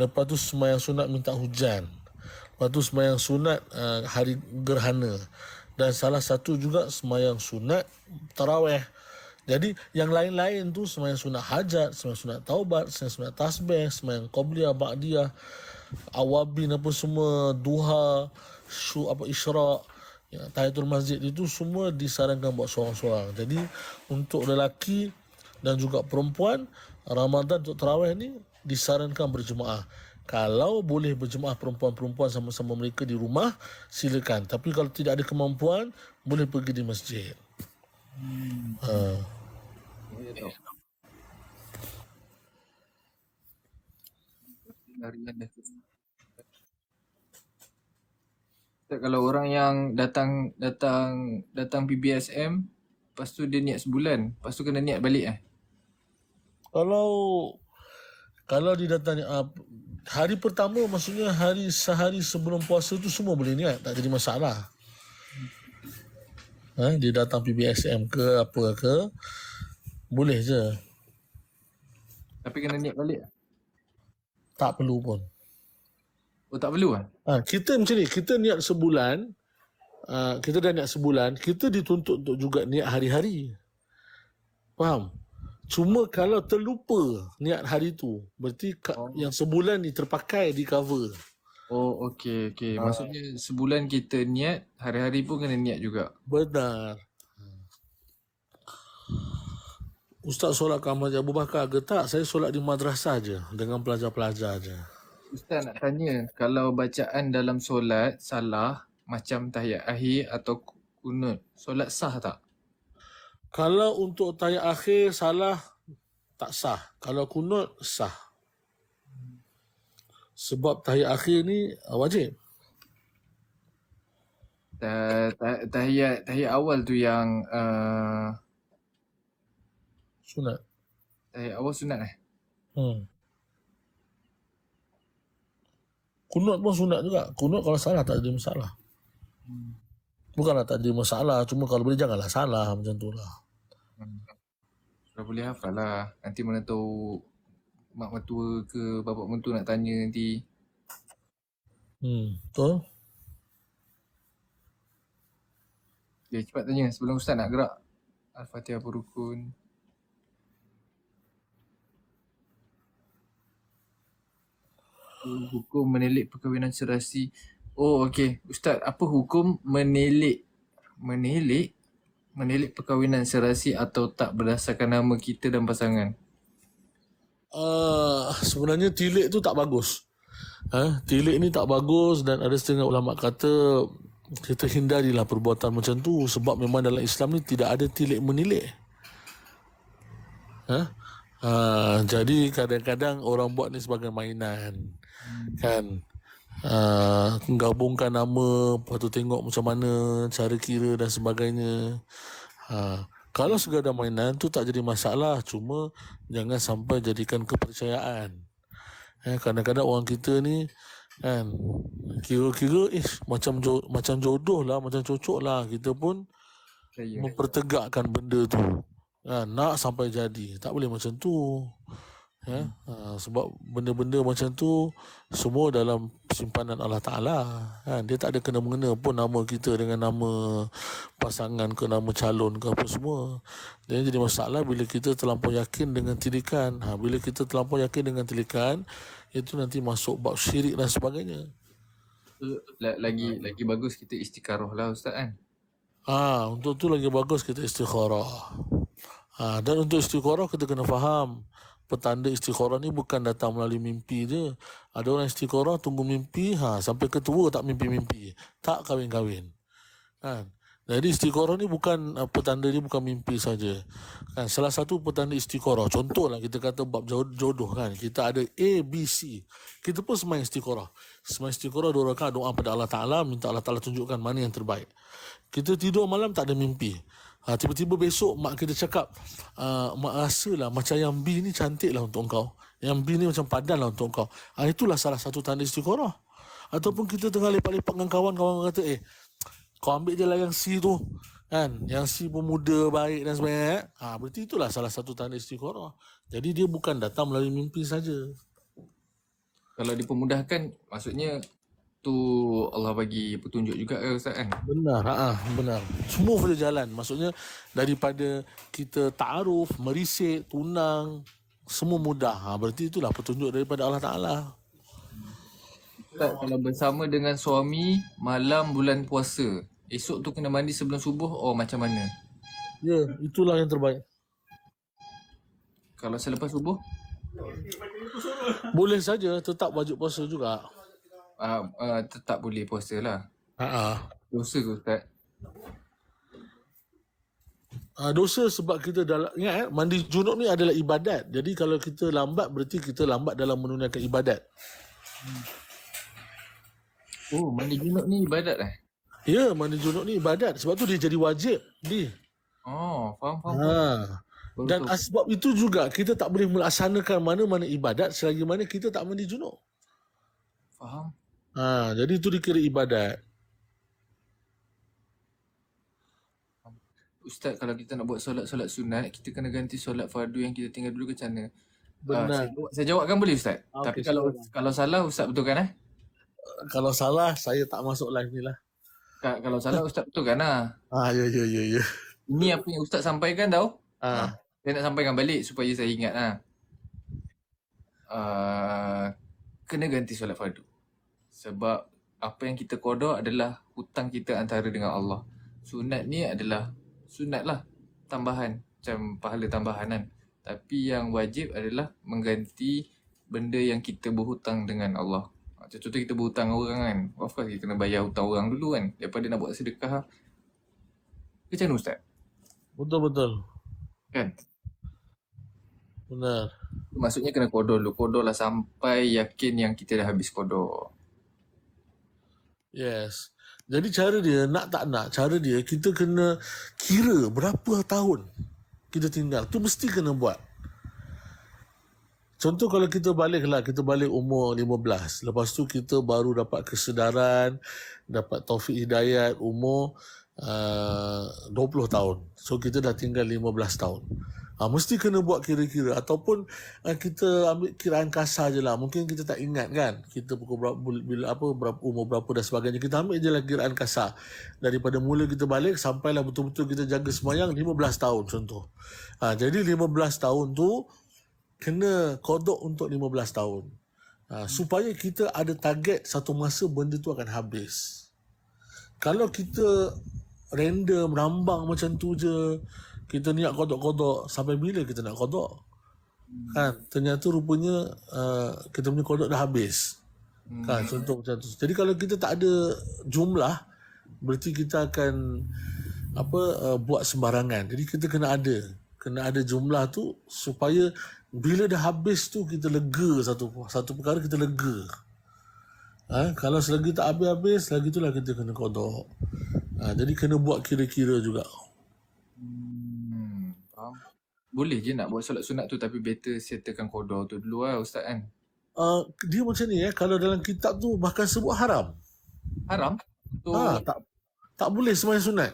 S2: Lepas tu sembahyang sunat minta hujan. Lepas tu sembahyang sunat hari gerhana. Dan salah satu juga sembahyang sunat tarawih. Jadi yang lain-lain tu sembahyang sunat hajat, sembahyang sunat taubat, sembahyang sunat tasbih, sembahyang qabliyah, ba'diyah, awabin apa semua, duha, isyraq, tahiyatul masjid, itu semua disarankan buat seorang-seorang. Jadi untuk lelaki dan juga perempuan, Ramadan untuk tarawih ni disarankan berjemaah. Kalau boleh berjemaah perempuan-perempuan sama-sama mereka di rumah, silakan. Tapi kalau tidak ada kemampuan, boleh pergi di masjid.
S1: Kalau orang yang datang PBSM, lepas tu dia niat sebulan, lepas tu kena niat balik
S2: Kalau didatang hari pertama, maksudnya sehari sebelum puasa tu semua boleh niat, tak jadi masalah. Dia datang PBSM ke apa ke, boleh je.
S1: Tapi kena niat balik?
S2: Tak perlu pun.
S1: Oh, tak perlu
S2: Kita macam ni, kita niat sebulan, kita dah niat sebulan, kita dituntut untuk juga niat hari-hari. Faham? Cuma kalau terlupa niat hari tu, berarti yang sebulan ni terpakai di cover.
S1: Oh, okey. Maksudnya sebulan kita niat, hari-hari pun kena niat juga.
S2: Benar. Ustaz solat kat Masjid Abu Bakar ke tak? Saya solat di madrasah je dengan pelajar-pelajar je.
S1: Ustaz nak tanya, kalau bacaan dalam solat salah, macam tahiyat akhir atau kunut, solat sah tak?
S2: Kalau untuk tahiyat akhir salah, tak sah. Kalau kunut, sah. Sebab tahiyat akhir ni wajib.
S1: Tahiyat awal tu yang
S2: Sunat.
S1: tahiyat awal sunat
S2: Kunut pun sunat juga. Kunut kalau salah tak ada masalah. Bukanlah tak ada masalah, cuma kalau boleh janganlah salah macam tu lah.
S1: Dah boleh hafal lah. Nanti mana tahu mak mertua ke bapak mentua nak tanya nanti.
S2: Betul?
S1: Okay, cepat tanya sebelum Ustaz nak gerak. Al-Fatihah berukun. Hukum menilik perkahwinan serasi. Oh, okey. Ustaz, apa hukum menilik perkahwinan serasi atau tak berdasarkan nama kita dan pasangan?
S2: Sebenarnya tilik tu tak bagus. Tilik ni tak bagus dan ada setengah ulama kata kita hindarilah perbuatan macam tu sebab memang dalam Islam ni tidak ada tilik menilik. Jadi kadang-kadang orang buat ni sebagai mainan. Kan? Gabungkan nama, lepas tu tengok macam mana cara kira dan sebagainya. Kalau sekadar mainan tu tak jadi masalah, cuma jangan sampai jadikan kepercayaan. Kadang-kadang orang kita ni kan kira-kira macam jodoh lah, macam cocok lah, kita pun mempertegakkan benda tu. Nak sampai jadi, tak boleh macam tu. Sebab benda-benda macam tu semua dalam simpanan Allah Ta'ala. Dia tak ada kena-mengena pun nama kita dengan nama pasangan ke nama calon ke apa semua. Jadi masalah bila kita terlampau yakin dengan tilikan. Bila kita terlampau yakin dengan tilikan, itu nanti masuk bab syirik dan sebagainya.
S1: Lagi bagus kita istikharah lah Ustaz kan.
S2: Untuk tu lagi bagus kita istikharah. Dan untuk istikharah kita kena faham petanda istikharah ni bukan datang melalui mimpi je. Ada orang istikharah tunggu mimpi, sampai ketua tak mimpi-mimpi, tak kahwin-kahwin. Jadi istikharah ni bukan petanda dia bukan mimpi saja. Salah satu petanda istikharah, contohlah kita kata bab jodoh kan, kita ada A, B, C. Kita pun sembahyang istikharah. Sembahyang istikharah 2 rakaat doa pada Allah Ta'ala, minta Allah Ta'ala tunjukkan mana yang terbaik. Kita tidur malam tak ada mimpi. Tiba-tiba besok mak kita cakap, mak rasalah macam yang B ni cantik lah untuk engkau, yang B ni macam padan lah untuk engkau. Itulah salah satu tanda istikharah. Ataupun kita tengah lepak-lepak dengan kawan kata, kau ambil je lah yang C tu kan, yang C pun muda, baik dan sebagainya. Berarti itulah salah satu tanda istikharah. Jadi dia bukan datang melalui mimpi saja.
S1: Kalau dipermudahkan, maksudnya tu Allah bagi petunjuk juga ke Ustaz kan?
S2: Benar, benar. Semua boleh jalan. Maksudnya daripada kita ta'aruf, merisik, tunang, semua mudah. Berarti itulah petunjuk daripada Allah Ta'ala.
S1: Ustaz, kalau bersama dengan suami malam bulan puasa, esok tu kena mandi sebelum subuh, macam mana?
S2: Ya, itulah yang terbaik.
S1: Kalau selepas subuh?
S2: Boleh saja, tetap wajib puasa juga.
S1: Tetap boleh puasa lah. Dosa ke Ustaz?
S2: Dosa sebab kita ingat mandi junub ni adalah ibadat. Jadi kalau kita lambat, berarti kita lambat dalam menunaikan ibadat.
S1: Oh, mandi junub ni ibadat
S2: Ya, mandi junub ni ibadat. Sebab tu dia jadi wajib.
S1: Faham.
S2: Dan sebab itu juga kita tak boleh melaksanakan mana-mana ibadat selagi mana kita tak mandi junub.
S1: Faham.
S2: Jadi itu dikira ibadat.
S1: Ustaz, kalau kita nak buat solat sunat, kita kena ganti solat fardu yang kita tinggal dulu ke macam mana?
S2: Benar.
S1: Saya jawabkan boleh Ustaz? Tapi kalau salah Ustaz betulkan
S2: Kalau salah, saya tak masuk live ni lah.
S1: Kalau salah Ustaz betulkan lah.
S2: Ya.
S1: Ini apa yang Ustaz sampaikan tau. Saya nak sampaikan balik supaya saya ingat lah. Kena ganti solat fardu. Sebab apa yang kita qada adalah hutang kita antara dengan Allah. Sunat ni adalah sunat lah, tambahan, macam pahala tambahan kan. Tapi yang wajib adalah mengganti benda yang kita berhutang dengan Allah. Macam contoh kita berhutang orang kan, of course kita kena bayar hutang orang dulu kan, daripada nak buat sedekah. Macam mana Ustaz?
S2: Betul-betul.
S1: Kan?
S2: Benar.
S1: Maksudnya kena qada dulu. Qada lah sampai yakin yang kita dah habis qada.
S2: Yes. Jadi cara dia, nak tak nak, cara dia kita kena kira berapa tahun kita tinggal. Tu mesti kena buat. Contoh kalau kita balik umur 15. Lepas tu kita baru dapat kesedaran, dapat taufik hidayat umur 20 tahun. So kita dah tinggal 15 tahun. Mesti kena buat kira-kira. Ataupun kita ambil kiraan kasar je lah. Mungkin kita tak ingat kan. Kita pukul berapa, berapa umur berapa dan sebagainya. Kita ambil je lah kiraan kasar. Daripada mula kita balik sampailah betul-betul kita jaga sembahyang 15 tahun contoh. Jadi 15 tahun tu kena kodok untuk 15 tahun. Supaya kita ada target satu masa benda tu akan habis. Kalau kita random, rambang macam tu je, kita niat kodok-kodok, sampai bila kita nak kodok? Kan, ternyata rupanya kita punya kodok dah habis. Kan, contoh macam tu. Jadi kalau kita tak ada jumlah, berarti kita akan buat sembarangan. Jadi kita kena ada jumlah tu supaya bila dah habis tu kita lega satu perkara, kita lega. Kalau selagi tak habis-habis, lagi tu lah kita kena kodok. Jadi kena buat kira-kira juga.
S1: Faham? Boleh je nak buat solat sunat tu, tapi better settlekan qada tu dulu lah Ustaz kan.
S2: Dia macam ni kalau dalam kitab tu bahkan sebut haram.
S1: Haram? Tu
S2: Tak boleh sembahyang sunat.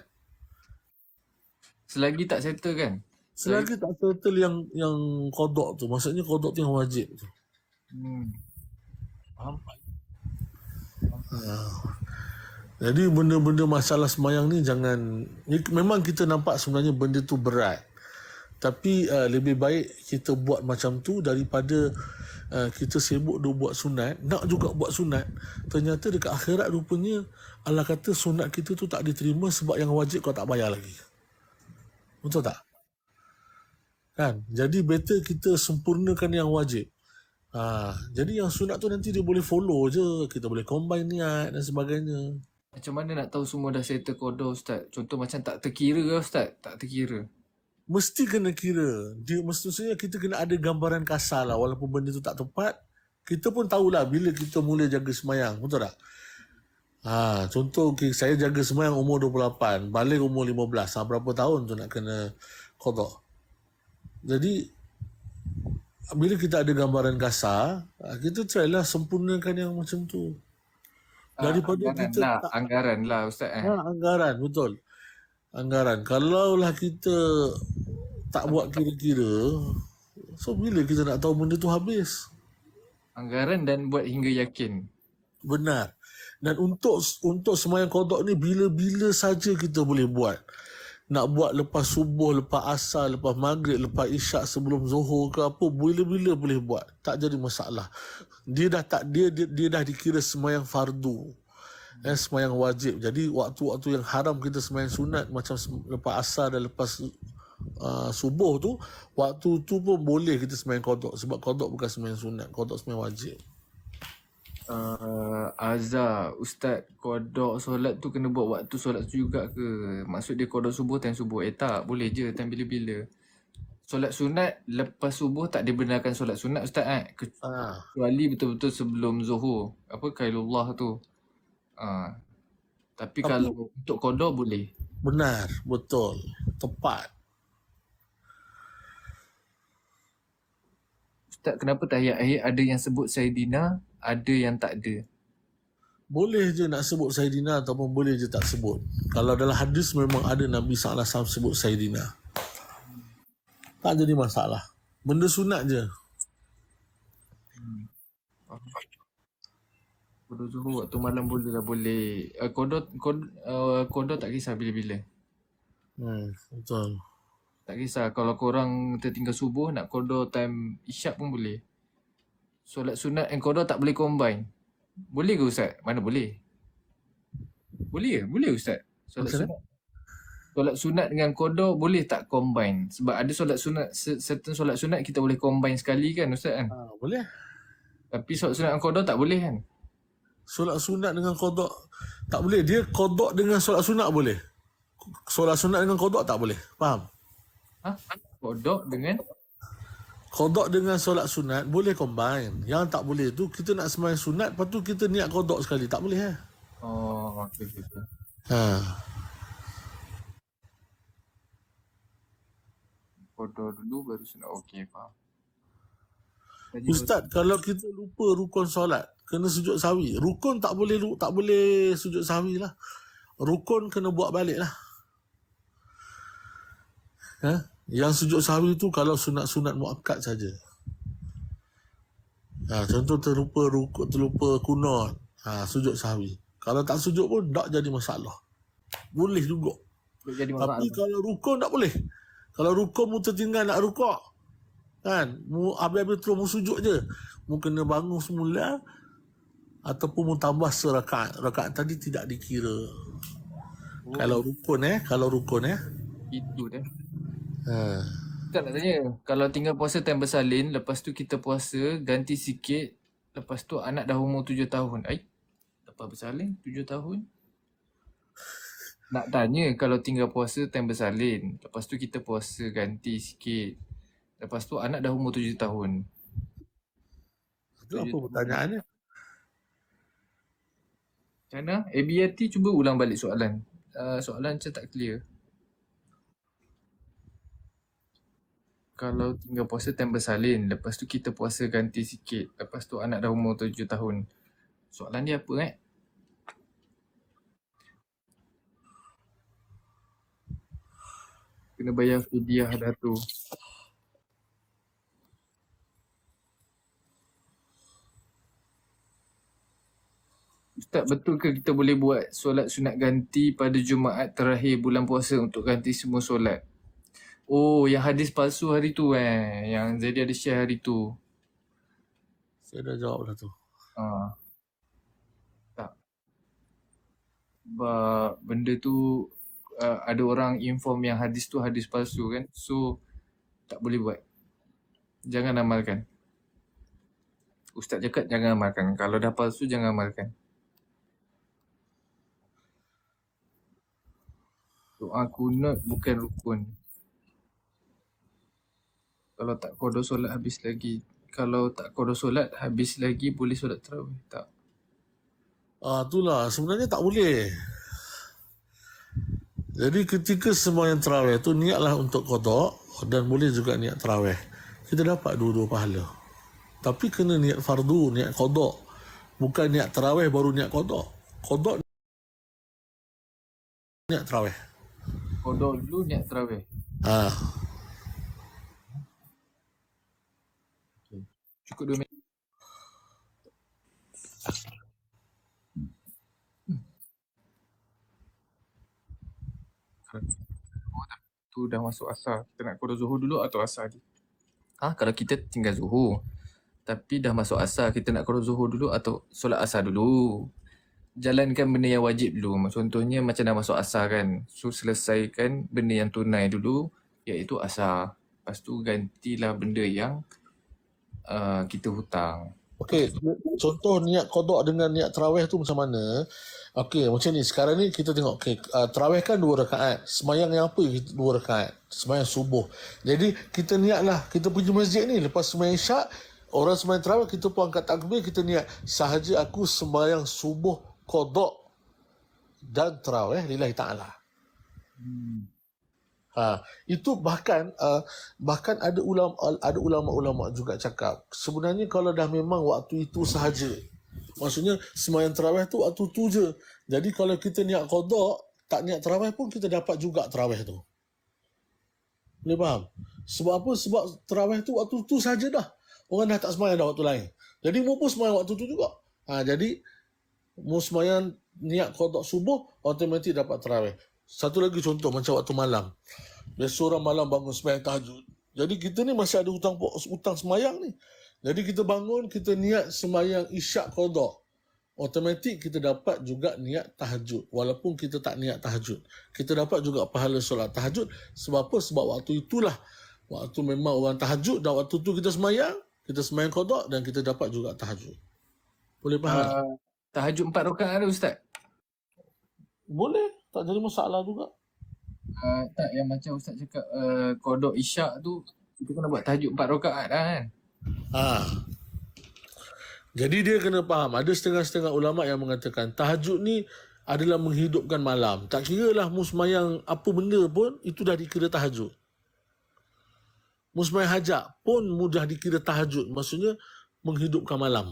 S1: selagi tak settle kan?
S2: Selagi tak settle yang kodok tu. Maksudnya kodok tu yang wajib tu.
S1: Faham?
S2: Jadi benda-benda masalah sembahyang ni memang kita nampak sebenarnya benda tu berat. Tapi lebih baik kita buat macam tu daripada kita sibuk duk buat sunat, nak juga buat sunat. Ternyata dekat akhirat rupanya Allah kata sunat kita tu tak diterima sebab yang wajib kau tak bayar lagi. Betul tak? Kan? Jadi better kita sempurnakan yang wajib. Jadi yang sunat tu nanti dia boleh follow je. Kita boleh combine niat dan sebagainya.
S1: Macam mana nak tahu semua dah settle qada Ustaz? Contoh macam tak terkira ke Ustaz? Tak terkira.
S2: Mesti kena kira. Maksudnya kita kena ada gambaran kasar lah. Walaupun benda tu tak tepat, kita pun tahulah bila kita mula jaga sembahyang. Betul tak? Contoh saya jaga sembahyang umur 28, balik umur 15. Berapa tahun tu nak kena qada? Jadi bila kita ada gambaran kasar, kita try lah sempurnakan yang macam tu. Daripada
S1: anggaran lah Ustaz
S2: anggaran, betul. Anggaran. Kalaulah kita tak buat kira-kira, so bila kita nak tahu benda tu habis?
S1: Anggaran dan buat hingga yakin.
S2: Benar. Dan untuk sembahyang qada ni bila-bila saja kita boleh buat. Nak buat lepas subuh, lepas asar, lepas maghrib, lepas isyak, sebelum zuhur ke apa, bila-bila boleh buat. Tak jadi masalah. Dia dah dikira sembahyang fardu. Sembahyang wajib. Jadi waktu-waktu yang haram kita sembahyang sunat macam lepas asar dan lepas subuh tu, waktu tu pun boleh kita sembahyang qada. Sebab qada bukan sembahyang sunat, qada sembahyang wajib.
S1: Azhar, Ustaz, qada solat tu kena buat waktu solat tu juga ke? Maksud dia qada subuh, time subuh. Tak, boleh je time bila-bila. Solat sunat lepas subuh tak dibenarkan solat sunat Ustaz kecuali betul-betul sebelum zuhur. Qailullah tu. Tapi kalau untuk qada boleh.
S2: Benar, betul, tepat.
S1: Ustaz, kenapa tahiyat akhir ada yang sebut Sayyidina, ada yang tak ada?
S2: Boleh je nak sebut Sayyidina ataupun boleh je tak sebut. Kalau dalam hadis memang ada Nabi SAW sebut Sayyidina. Tak jadi masalah. Benda sunat je.
S1: Qada zuhur waktu malam boleh lah, boleh. Qada tak kisah bila-bila.
S2: Betul.
S1: Tak kisah kalau korang tertinggal subuh nak qada time isyak pun boleh. Solat sunat and qada tak boleh combine. Boleh ke Ustaz? Mana boleh? Boleh ke? Boleh Ustaz. Solat
S2: Macam mana?
S1: sunat. Solat sunat dengan qada boleh tak combine? Sebab ada solat sunat, certain solat sunat kita boleh combine sekali kan Ustaz kan?
S2: Boleh.
S1: Tapi solat sunat dengan qada tak boleh kan?
S2: Solat sunat dengan qada tak boleh. Dia qada dengan solat sunat boleh. Solat sunat dengan qada tak boleh. Faham?
S1: Qada dengan
S2: Qada dengan solat sunat boleh combine. Yang tak boleh tu kita nak sembahyang sunat, lepas tu kita niat qada sekali. Tak boleh
S1: okey. Qada dulu baru sunat. Okey, faham.
S2: Ustaz, kalau kita lupa rukun solat, kena sujud sahwi. Rukun tak boleh sujud sahwi lah. Rukun kena buat balik lah. Yang sujud sahwi tu kalau sunat-sunat muakkad saja. Contoh terlupa rukun, terlupa kunut, sujud sahwi. Kalau tak sujud pun tak jadi masalah. Boleh juga.
S1: Jadi
S2: Tapi kalau rukun tak boleh. Kalau rukun mu tertinggal nak rukuk, kan, mu habis-habis terus mu sujud je, mu kena bangun semula ataupun mu tambah serakaat. Rakaat tadi tidak dikira. Kalau rukun
S1: itu dah. Tak nak tanya, kalau tinggal puasa time bersalin, lepas tu kita puasa, ganti sikit, lepas tu anak dah umur 7 tahun. Lepas bersalin 7 tahun? Nak tanya, kalau tinggal puasa time bersalin, lepas tu kita puasa ganti sikit, lepas tu anak dah umur 7 tahun.
S2: Itu apa pertanyaannya?
S1: Macam mana? ABRT cuba ulang balik soalan. Soalan macam tak clear. Kalau tinggal puasa time bersalin, lepas tu kita puasa ganti sikit, lepas tu anak dah umur 7 tahun. Soalan dia apa Kena bayar fidyah dah tu. Ustaz, betul ke kita boleh buat solat sunat ganti pada Jumaat terakhir bulan puasa untuk ganti semua solat? Oh, yang hadis palsu hari tu yang Zaidi ada share hari tu.
S2: Saya dah jawab dah tu.
S1: Tak. Sebab benda tu ada orang inform yang hadis tu hadis palsu kan. So, tak boleh buat. Jangan amalkan. Ustaz cakap jangan amalkan. Kalau dah palsu, jangan amalkan. Doa kunut bukan rukun. Kalau tak qada solat habis lagi. Kalau tak qada solat habis lagi boleh solat tarawih. Tak.
S2: Itulah sebenarnya tak boleh. Jadi ketika sembahyang tarawih tu niatlah untuk qada dan boleh juga niat tarawih. Kita dapat dua-dua pahala. Tapi kena niat fardu, niat qada. Bukan niat tarawih baru niat qada. Qada niat tarawih.
S1: Qada dulu niat tarawih. Cukup 2 minit. Tu dah masuk asar. Kita nak qada zuhur dulu atau asar je? Kalau kita tinggal zuhur. Tapi dah masuk asar, kita nak qada zuhur dulu atau solat asar dulu. Jalankan benda yang wajib dulu. Contohnya macam dah masuk asar kan. So selesaikan benda yang tunai dulu, iaitu asar. Lepas tu gantilah benda yang kita hutang.
S2: Okey, contoh niat qada dengan niat tarawih tu macam mana? Okey, macam ni. Sekarang ni kita tengok, tarawih kan 2 rakaat. Semayang yang apa 2 rakaat? Semayang subuh. Jadi kita niatlah, kita pergi masjid ni, lepas semayang isyak, orang semayang tarawih, kita pun angkat takbir, kita niat, sahaja aku semayang subuh qada dan tarawih lillahi ta'ala. Itu bahkan ada ulama juga cakap sebenarnya kalau dah memang waktu itu sahaja, maksudnya sembahyang tarawih tu waktu tu je, jadi kalau kita niat qada tak niat tarawih pun kita dapat juga tarawih tu. Boleh faham? Sebab apa? Sebab tarawih tu waktu tu saja dah, orang dah tak sembahyang dah waktu lain, jadi mu pun sembahyang waktu tu juga. Jadi mu sembahyang niat qada subuh, automatik dapat tarawih. Satu lagi contoh macam waktu malam. Biasa orang malam bangun sembahyang tahajud. Jadi kita ni masih ada hutang semayang ni. Jadi kita bangun, kita niat sembahyang isyak qada. Automatik kita dapat juga niat tahajud. Walaupun kita tak niat tahajud. Kita dapat juga pahala solat tahajud. Sebab apa? Sebab waktu itulah. Waktu memang orang tahajud dan waktu tu kita sembahyang qada dan kita dapat juga tahajud. Boleh faham?
S1: Tahajud 4 rakaat ada Ustaz?
S2: Boleh. Tak jadi masalah juga.
S1: Tak, yang macam Ustaz cakap kodok isyak tu, kita kena buat tahajud 4 rakaat lah kan?
S2: Jadi dia kena faham. Ada setengah-setengah ulama yang mengatakan tahajud ni adalah menghidupkan malam. Tak kira lah mu semayang apa benda pun, itu dah dikira tahajud. Mu semayang hajat pun mudah dikira tahajud. Maksudnya menghidupkan malam.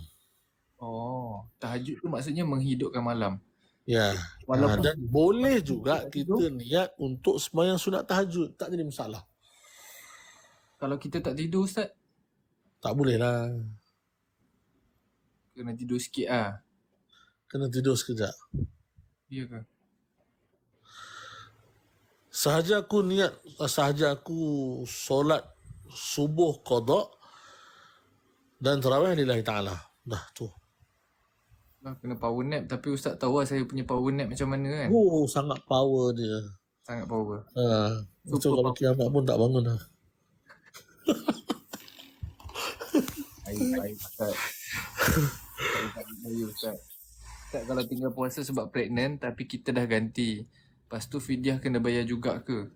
S1: Oh, tahajud tu maksudnya menghidupkan malam.
S2: Ya.
S1: Walaupun
S2: Dan boleh juga kita niat untuk semayang sunat tahajud. Tak jadi masalah.
S1: kalau kita tak tidur Ustaz,
S2: Tak boleh lah.
S1: kena tidur sikit lah.
S2: Kena tidur sekejap.
S1: Ya ke?
S2: Sahaja aku solat subuh qada dan tarawih lillahi ta'ala. Dah tu.
S1: Lah, kena power nap. Tapi Ustaz tahu lah saya punya power nap macam mana kan?
S2: Oh, sangat power dia.
S1: Sangat power.
S2: Macam kalau kiamat pun tak bangun lah.
S1: Baik Ustaz. Baik Ustaz. Ustaz kalau tinggal puasa sebab pregnant tapi kita dah ganti. Lepas tu fidyah kena bayar juga ke?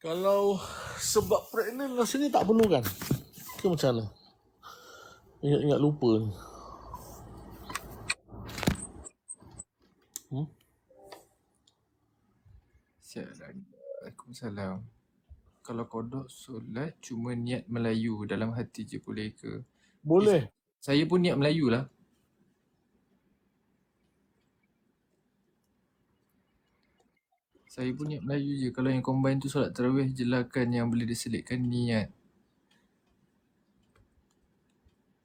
S2: Kalau sebab pregnant rasanya tak perlu kan? Ke macam mana? Ingat-ingat lupa ni.
S1: Waalaikumsalam. Kalau kodok solat cuma niat Melayu dalam hati je boleh ke?
S2: Boleh.
S1: Saya pun niat Melayu lah. Saya pun niat Melayu je. Kalau yang combine tu solat tarawih je lah kan yang boleh diselitkan niat.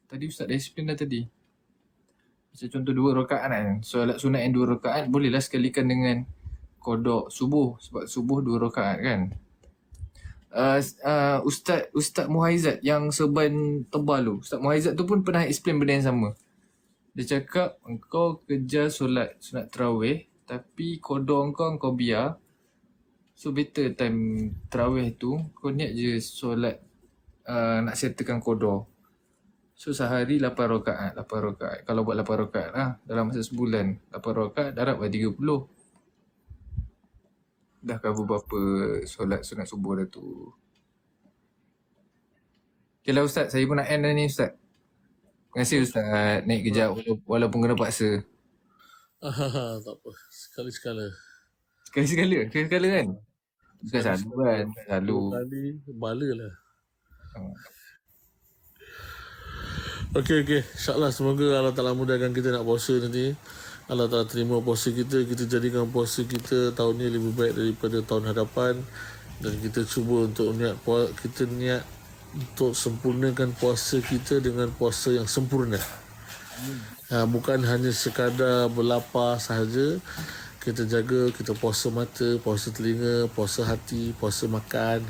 S1: Tadi Ustaz dah explain dah tadi. Macam contoh 2 rakaat kan. Solat sunat yang 2 rakaat bolehlah sekalikan dengan kodok subuh. Sebab subuh 2 rakaat kan. Ustaz Muhaizat yang serban tebal tu. Ustaz Muhaizat tu pun pernah explain benda yang sama. Dia cakap engkau kejar solat sunat tarawih tapi kodok engkau biar. So better time tarawih tu kau niat je solat nak settlekan kodok. So sehari 8 rakaat. Kalau buat 8 rakaat lah dalam masa sebulan. 8 rakaat darab 30. Dah cover berapa solat sunat subuh dah tu. Okay lah Ustaz, saya pun nak end dah ni Ustaz. Terima kasih Ustaz. Naik kejap walaupun kena paksa.
S2: Tak apa. Sekali-sekala.
S1: Sekali-sekala kan? Bukan selalu kan? Selalu.
S2: Kali bala lah. Okey. InsyaAllah semoga Allah Ta'ala mudahkan kita nak puasa nanti. Allah Ta'ala terima puasa kita. Kita jadikan puasa kita tahun ni lebih baik daripada tahun hadapan. Dan kita cuba untuk niat untuk sempurnakan puasa kita dengan puasa yang sempurna. Bukan hanya sekadar berlapar sahaja. Kita jaga, kita puasa mata, puasa telinga, puasa hati, puasa makan.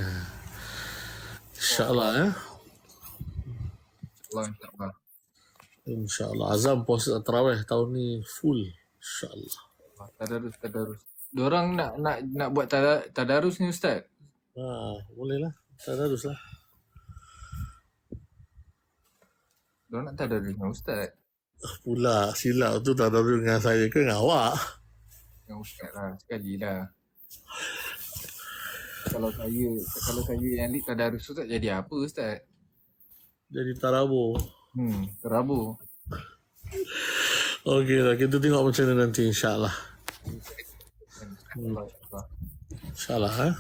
S2: InsyaAllah
S1: InsyaAllah.
S2: InsyaAllah. Azam puasa tarawih tahun ni full. InsyaAllah.
S1: Tadarus. Diorang nak buat tadarus ni Ustaz.
S2: Boleh lah. Tadarus lah.
S1: Diorang nak tadarus dengan Ustaz.
S2: Pula silap tu tadarus dengan saya ke dengan awak?
S1: Dengan Ustaz lah. Sekali lah. Kalau saya yang lead tadarus tu tak jadi apa Ustaz?
S2: Jadi tarabu.
S1: Terabu.
S2: Okey lah. Kita tengok macam mana nanti insyaAllah. InsyaAllah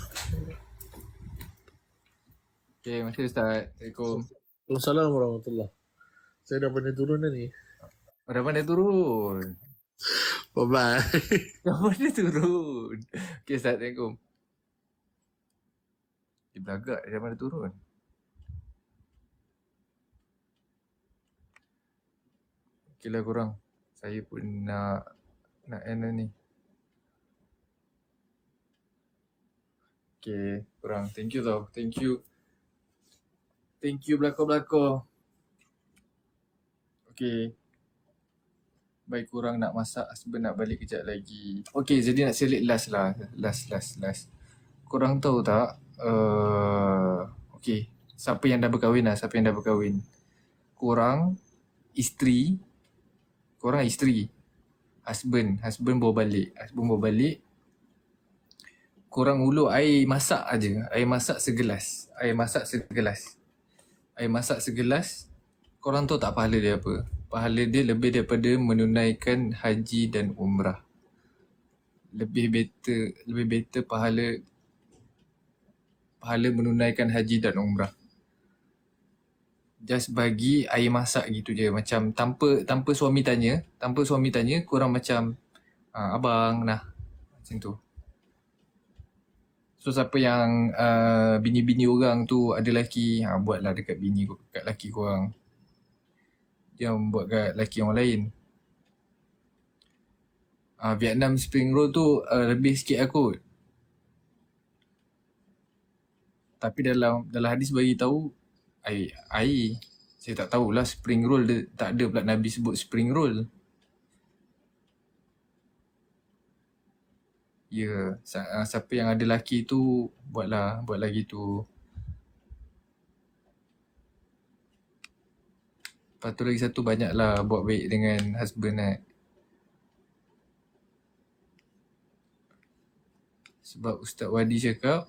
S1: Okay, terima kasih Ustaz. Assalamualaikum.
S2: Assalamualaikum warahmatullahi. Saya dah pandai turun dah ni.
S1: Dah pandai turun.
S2: Bye-bye.
S1: Dah pandai turun. Okay Ustaz, Assalamualaikum. Dia belagak, dah pandai turun. Okay lah korang. Saya pun nak end dah ni. Okay, kurang. Thank you tau. Thank you. Thank you belakang-belakang. Okay. Baik, kurang nak masak, husband nak balik kejap lagi. Okay, jadi nak selit last lah. Last. Korang tahu tak, okay, siapa yang dah berkahwin lah, siapa yang dah berkahwin. Korang isteri, husband bawa balik, korang ulur air masak aja, air masak segelas. Korang tahu tak pahala dia apa? Pahala dia lebih daripada menunaikan haji dan umrah. Lebih better pahala menunaikan haji dan umrah. Just bagi air masak gitu je, macam tanpa suami tanya, korang macam abang nah, macam tu. So siapa yang bini-bini orang tu ada lelaki, buatlah dekat lelaki korang. Jangan buat kat lelaki orang lain. Vietnam spring roll tu lebih sikit lah kot. Tapi dalam hadis bagi tahu air. Saya tak tahulah spring roll dia, tak ada pula Nabi sebut spring roll. Ya, siapa yang ada lelaki tu buatlah gitu. Lepas tu lagi satu, banyaklah buat baik dengan husband kan. Sebab Ustaz Wadi cakap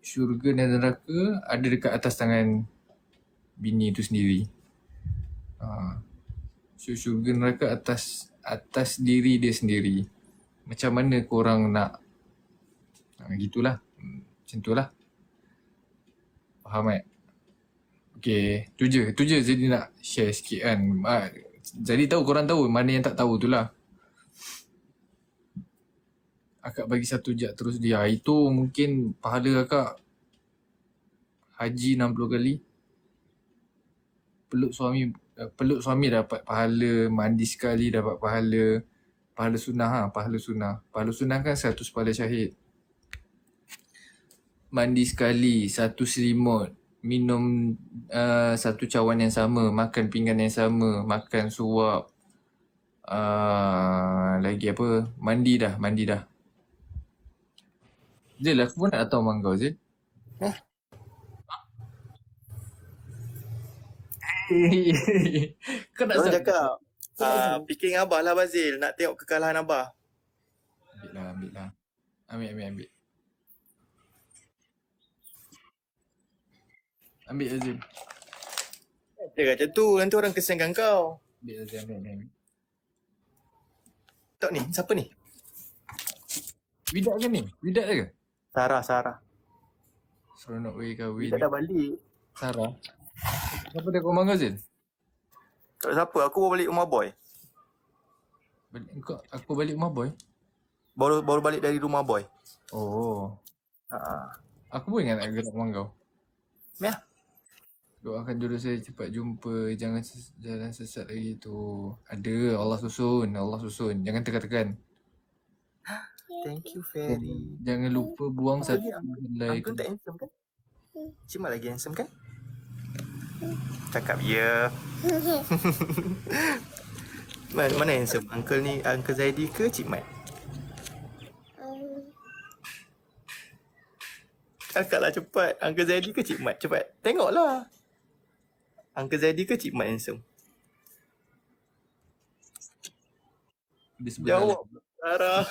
S1: syurga dan neraka ada dekat atas tangan bini tu sendiri. So syurga neraka atas diri dia sendiri. Macam mana korang nak gitulah. Macam tu lah. Faham tak? Okay, tu je jadi nak share sikit kan. Jadi korang tahu mana yang tak tahu tu lah. Akak bagi satu jat terus dia. Itu mungkin pahala akak haji 60 kali. Peluk suami dapat pahala, mandi sekali dapat pahala sunnah. Pahala sunnah kan 100 pahala syahid. Mandi sekali, 1 selimut, minum 1 cawan yang sama, makan pinggan yang sama, makan suap, lagi apa, mandi dah. Zil, aku pun nak tahu mangkau, Zil. Kau nak
S3: Orang
S1: sab?
S3: cakap, fikir dengan Abah lah Bazil, nak tengok kekalahan Abah.
S1: Ambil lah. Ambil. Ambil lah, Zil.
S3: Dia kata tu, nanti orang kesiankan kau.
S1: Ambil.
S3: Tak ni, siapa ni?
S1: Widak ke ni? Widak ke?
S3: Sarah.
S1: Seronok weh kahwin.
S3: Dia dah balik.
S1: Sarah. Kenapa dia kau mangga, Zil?
S3: Tak siapa, aku baru balik rumah boy.
S1: Aku balik rumah boy?
S3: Baru balik dari rumah boy.
S1: Oh. Aku pun ingat nak gerak rumah kau.
S3: Ya.
S1: Doakan jodoh saya cepat jumpa. Jangan jalan sesat lagi tu. Ada. Allah susun. Jangan tekan-tekan.
S3: Thank you, Ferry.
S1: Jangan lupa buang satu helai.
S3: Uncle tak handsome kan? Cik Mat lagi handsome kan? Cakap ya. Mana handsome? Uncle ni, Uncle Zaidi ke Cik Mat? Cakaplah cepat. Uncle Zaidi ke Cik Mat? Cepat. Tengoklah. Uncle Zaidi ke Cik Mat handsome? Jawab. Sarah.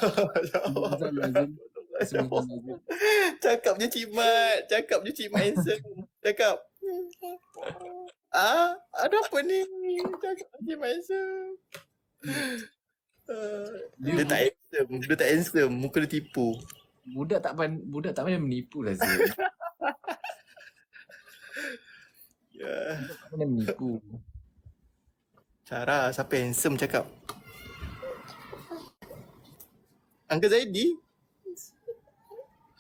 S3: Jawab. Cakap je Cik Mat. Cakap je Cik Mat handsome. Cakap. Ada apa ni? Cakap Cik Mat handsome. Dia tak handsome. Muka dia tipu.
S1: Budak tak pandai menipu lah, Zil. Budak tak pandai menipu.
S3: Sarah, siapa handsome cakap? Uncle Zaidi?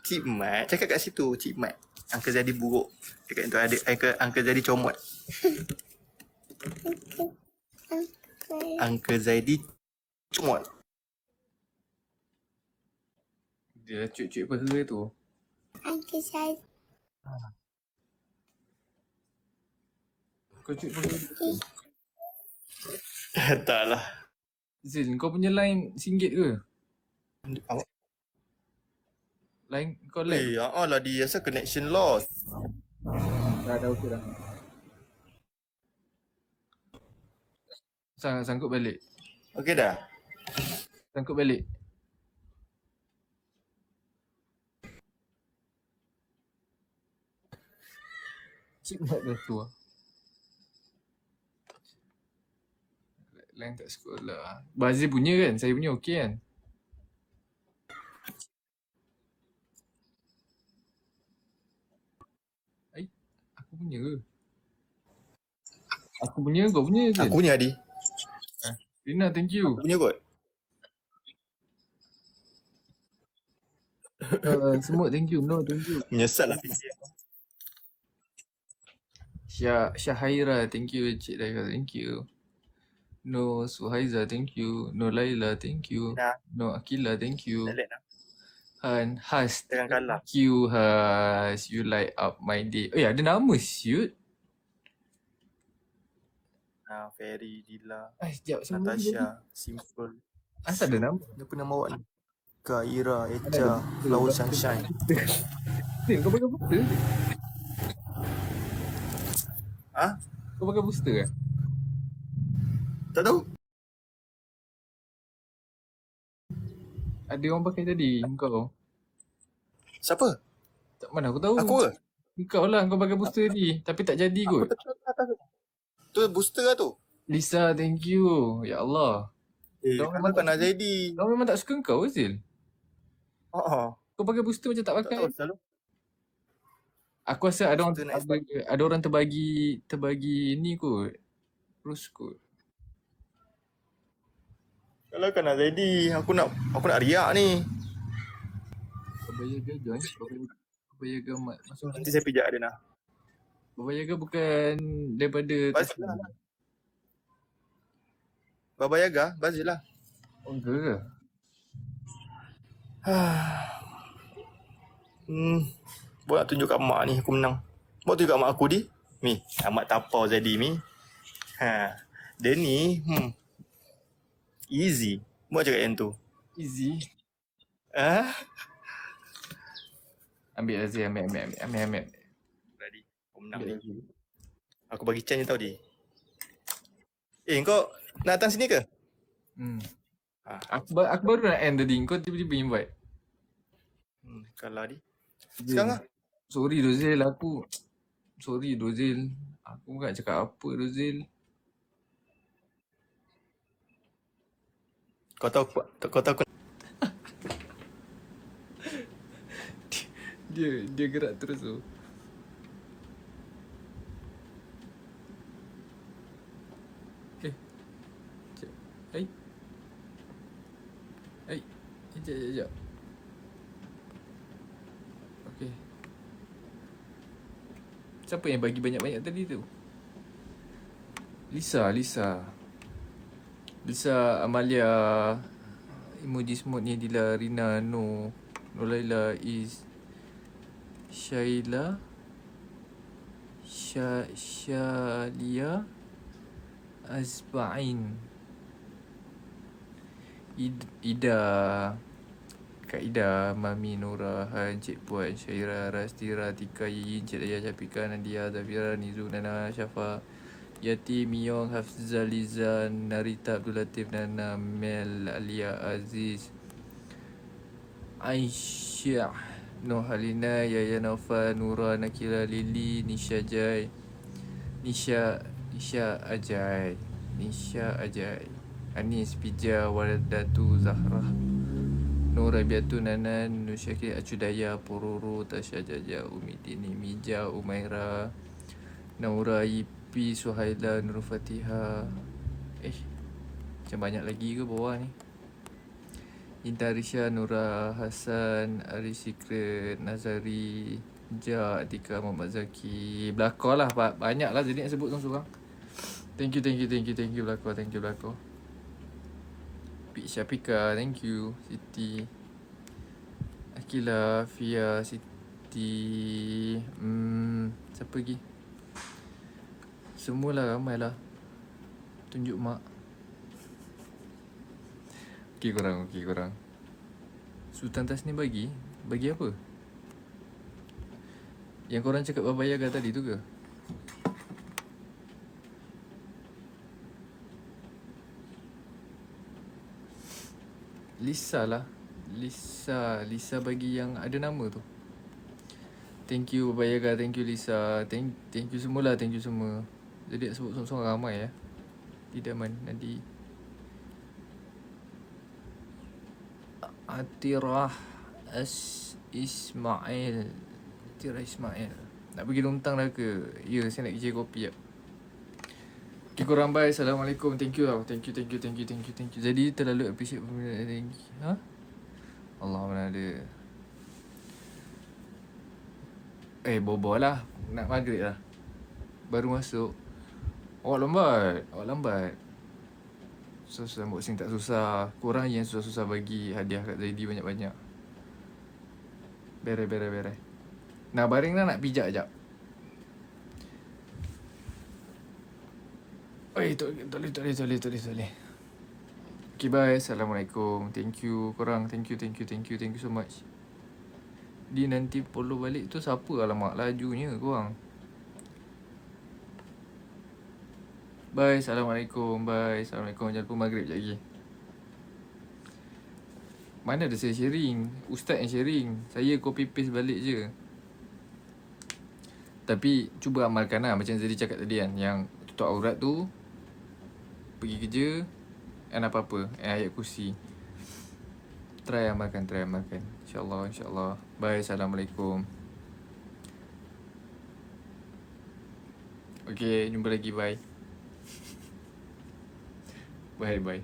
S3: Cik Mat. Cakap kat situ, Cik Mat. Uncle Zaidi buruk. Dekat itu ada Uncle Zaidi comot. Uncle Zaidi comot.
S1: Dia cuit-cuit peha tu.
S4: Uncle Zadi.
S1: Kau cuit peha tu.
S3: Tak lah.
S1: Zil, kau punya line RM1 ke?
S3: Awak.
S1: Line kau lag?
S3: Lah dia rasa connection lost.
S1: Dah okey dah. Sangkut balik.
S3: Okey dah.
S1: Sangkut balik. Cik Mat dah tu lah. Line tak sekolah. Bazir punya kan? Saya punya okey kan? Aku punya ke? Aku punya, kau punya je.
S3: Aku punya Adi.
S1: Rina, thank you.
S3: Aku punya kot.
S1: Semut, thank you. No, thank you.
S3: Menyesal lah fikir.
S1: Syahaira, thank you. Cik Daika, thank you. No, Suhaiza, thank you. No, Laila, thank you.
S3: Dah.
S1: No, Akila, thank you.
S3: Tak lah.
S1: Han, Has,
S3: Jangan kalah.
S1: thank you, Has. You light up my day. Oh ya, ada nama shoot.
S3: Ferry, Dila,
S1: Sekejap. Semua ni
S3: Natasha, Simple.
S1: asal ada nama?
S3: Apa nama awak ni? Kaira, Echa, Flower Sunshine.
S1: Kau pakai booster?
S3: Ha?
S1: Kau pakai booster kan?
S3: Tak tahu.
S1: Ada orang pakai tadi, kau.
S3: Siapa?
S1: Tak mana aku tahu.
S3: Aku ke?
S1: Kau lah, kau pakai booster tadi. Tapi tak jadi kot.
S3: Tu booster lah tu.
S1: Lisa, thank you. Ya Allah. Kau memang
S3: Bukan Azaidi.
S1: Kau memang tak suka kau, Zil? Kau pakai booster macam tak
S3: Tak
S1: pakai.
S3: tahu selalu.
S1: Aku rasa ada orang
S3: Booster nak
S1: ada orang terbagi ni kot. Terus kot.
S3: Kalau kan Azaidi, aku nak riak ni.
S1: Babayaga join. Babayaga masuk.
S3: Nanti saya pijak dia nak.
S1: Babayaga bukan daripada
S3: Bazil lah. Baba Yaga, Bazil lah.
S1: Oh, ke?
S3: Buat nak tunjuk kat mak ni, aku menang. Buat tunjuk kat mak aku di. Mi, amat tapau Zadi mi. Dia ni, easy. Buat cakap yang tu.
S1: Easy. Ambil Azir, ambil.
S3: Ready. Aku menang ni. Aku bagi chance je tau di. Kau nak datang sini ke?
S1: Aku baru nak end tadi. Kau tiba-tiba invite.
S3: Kalah di. Sekarang lah.
S1: Sorry Rozil, aku bukan cakap apa Rozil.
S3: Kau tahu
S1: Dia gerak terus tu. Sekejap. Okay. Siapa yang bagi banyak-banyak tadi tu? Lisa, Amalia, emoji semut ni, Dila, Rina, Nolaila, Is, Syaila, Syalia, Azba'in, Ida, Kak Ida, Mami, Nora, Han, Cik Puan, Syaira, Rastira, Tika, Yin, Cik Daya, Syafika, Nadia, Zafira, Nizu, Nana, Syafa, Yati, Miyong, Hafzal, Lizan, Narita, Abdul Latif, Nana, Mel, Alia, Aziz, Aisyah, Noh Halina, Yaya Naufal, Nura, Nakila, Lili, Nisha Jai, Nisha Ajai, Anis, Pija, Waladatu, Zahra, Nur Rabiatu, Nanan, Nur Syakir, Acudaya, Pororo, Tasha Jaja, Umidini, Mija, Umaira, Naura, Ipi, Suhaila, Nur Fatiha. Macam banyak lagi ke bawah ni? Intan Risha, Nura Hassan, Aris Secret, Nazari, Ja, Atika, Muhammad Zaki. Belakor lah, banyak lah jadi nak sebut seorang. Thank you belakor, Pik Syafika, thank you. Siti, Akila, Fia, Siti, siapa lagi? Semualah, ramai lah. Tunjuk mak. Okey korang. Sultan Tasnim bagi apa? Yang korang cakap Baba Yaga tadi tu ke? Lisa lah. Lisa bagi yang ada nama tu. Thank you Baba Yaga, thank you Lisa. Thank you semualah, thank you semua. Jadi nak sebut seorang-seorang ramai ya. Tidak man, nanti Atirah Ismail. Nak pergi lontang dah ke? Ya, saya nak kicir kopi jap. Okay korang, bye. Assalamualaikum. Thank you tau. Thank you. Jadi terlalu appreciate peminat. Ha? Allah mana ada. Bobo lah. Nak maghrib lah. Baru masuk. Awak lambat. Susah unboxing tak susah. Korang yang susah-susah bagi hadiah kat Zaidi banyak-banyak. Beres. Nah baring dah, nak pijak jap. Toleh. Okay bye. Assalamualaikum. Thank you korang. Thank you so much. Di nanti follow balik tu siapa? Alamak lajunya korang. Bye. Assalamualaikum. Jangan lupa maghrib sekejap lagi. Mana ada saya sharing? Ustaz yang sharing. Saya copy paste balik je. Tapi cuba amalkan lah. Macam Zadi cakap tadi kan, yang tutup aurat tu, pergi kerja, and apa-apa, ayat kursi. Try amalkan. InsyaAllah. Bye. Assalamualaikum. Okay, jumpa lagi. Bye. Bye.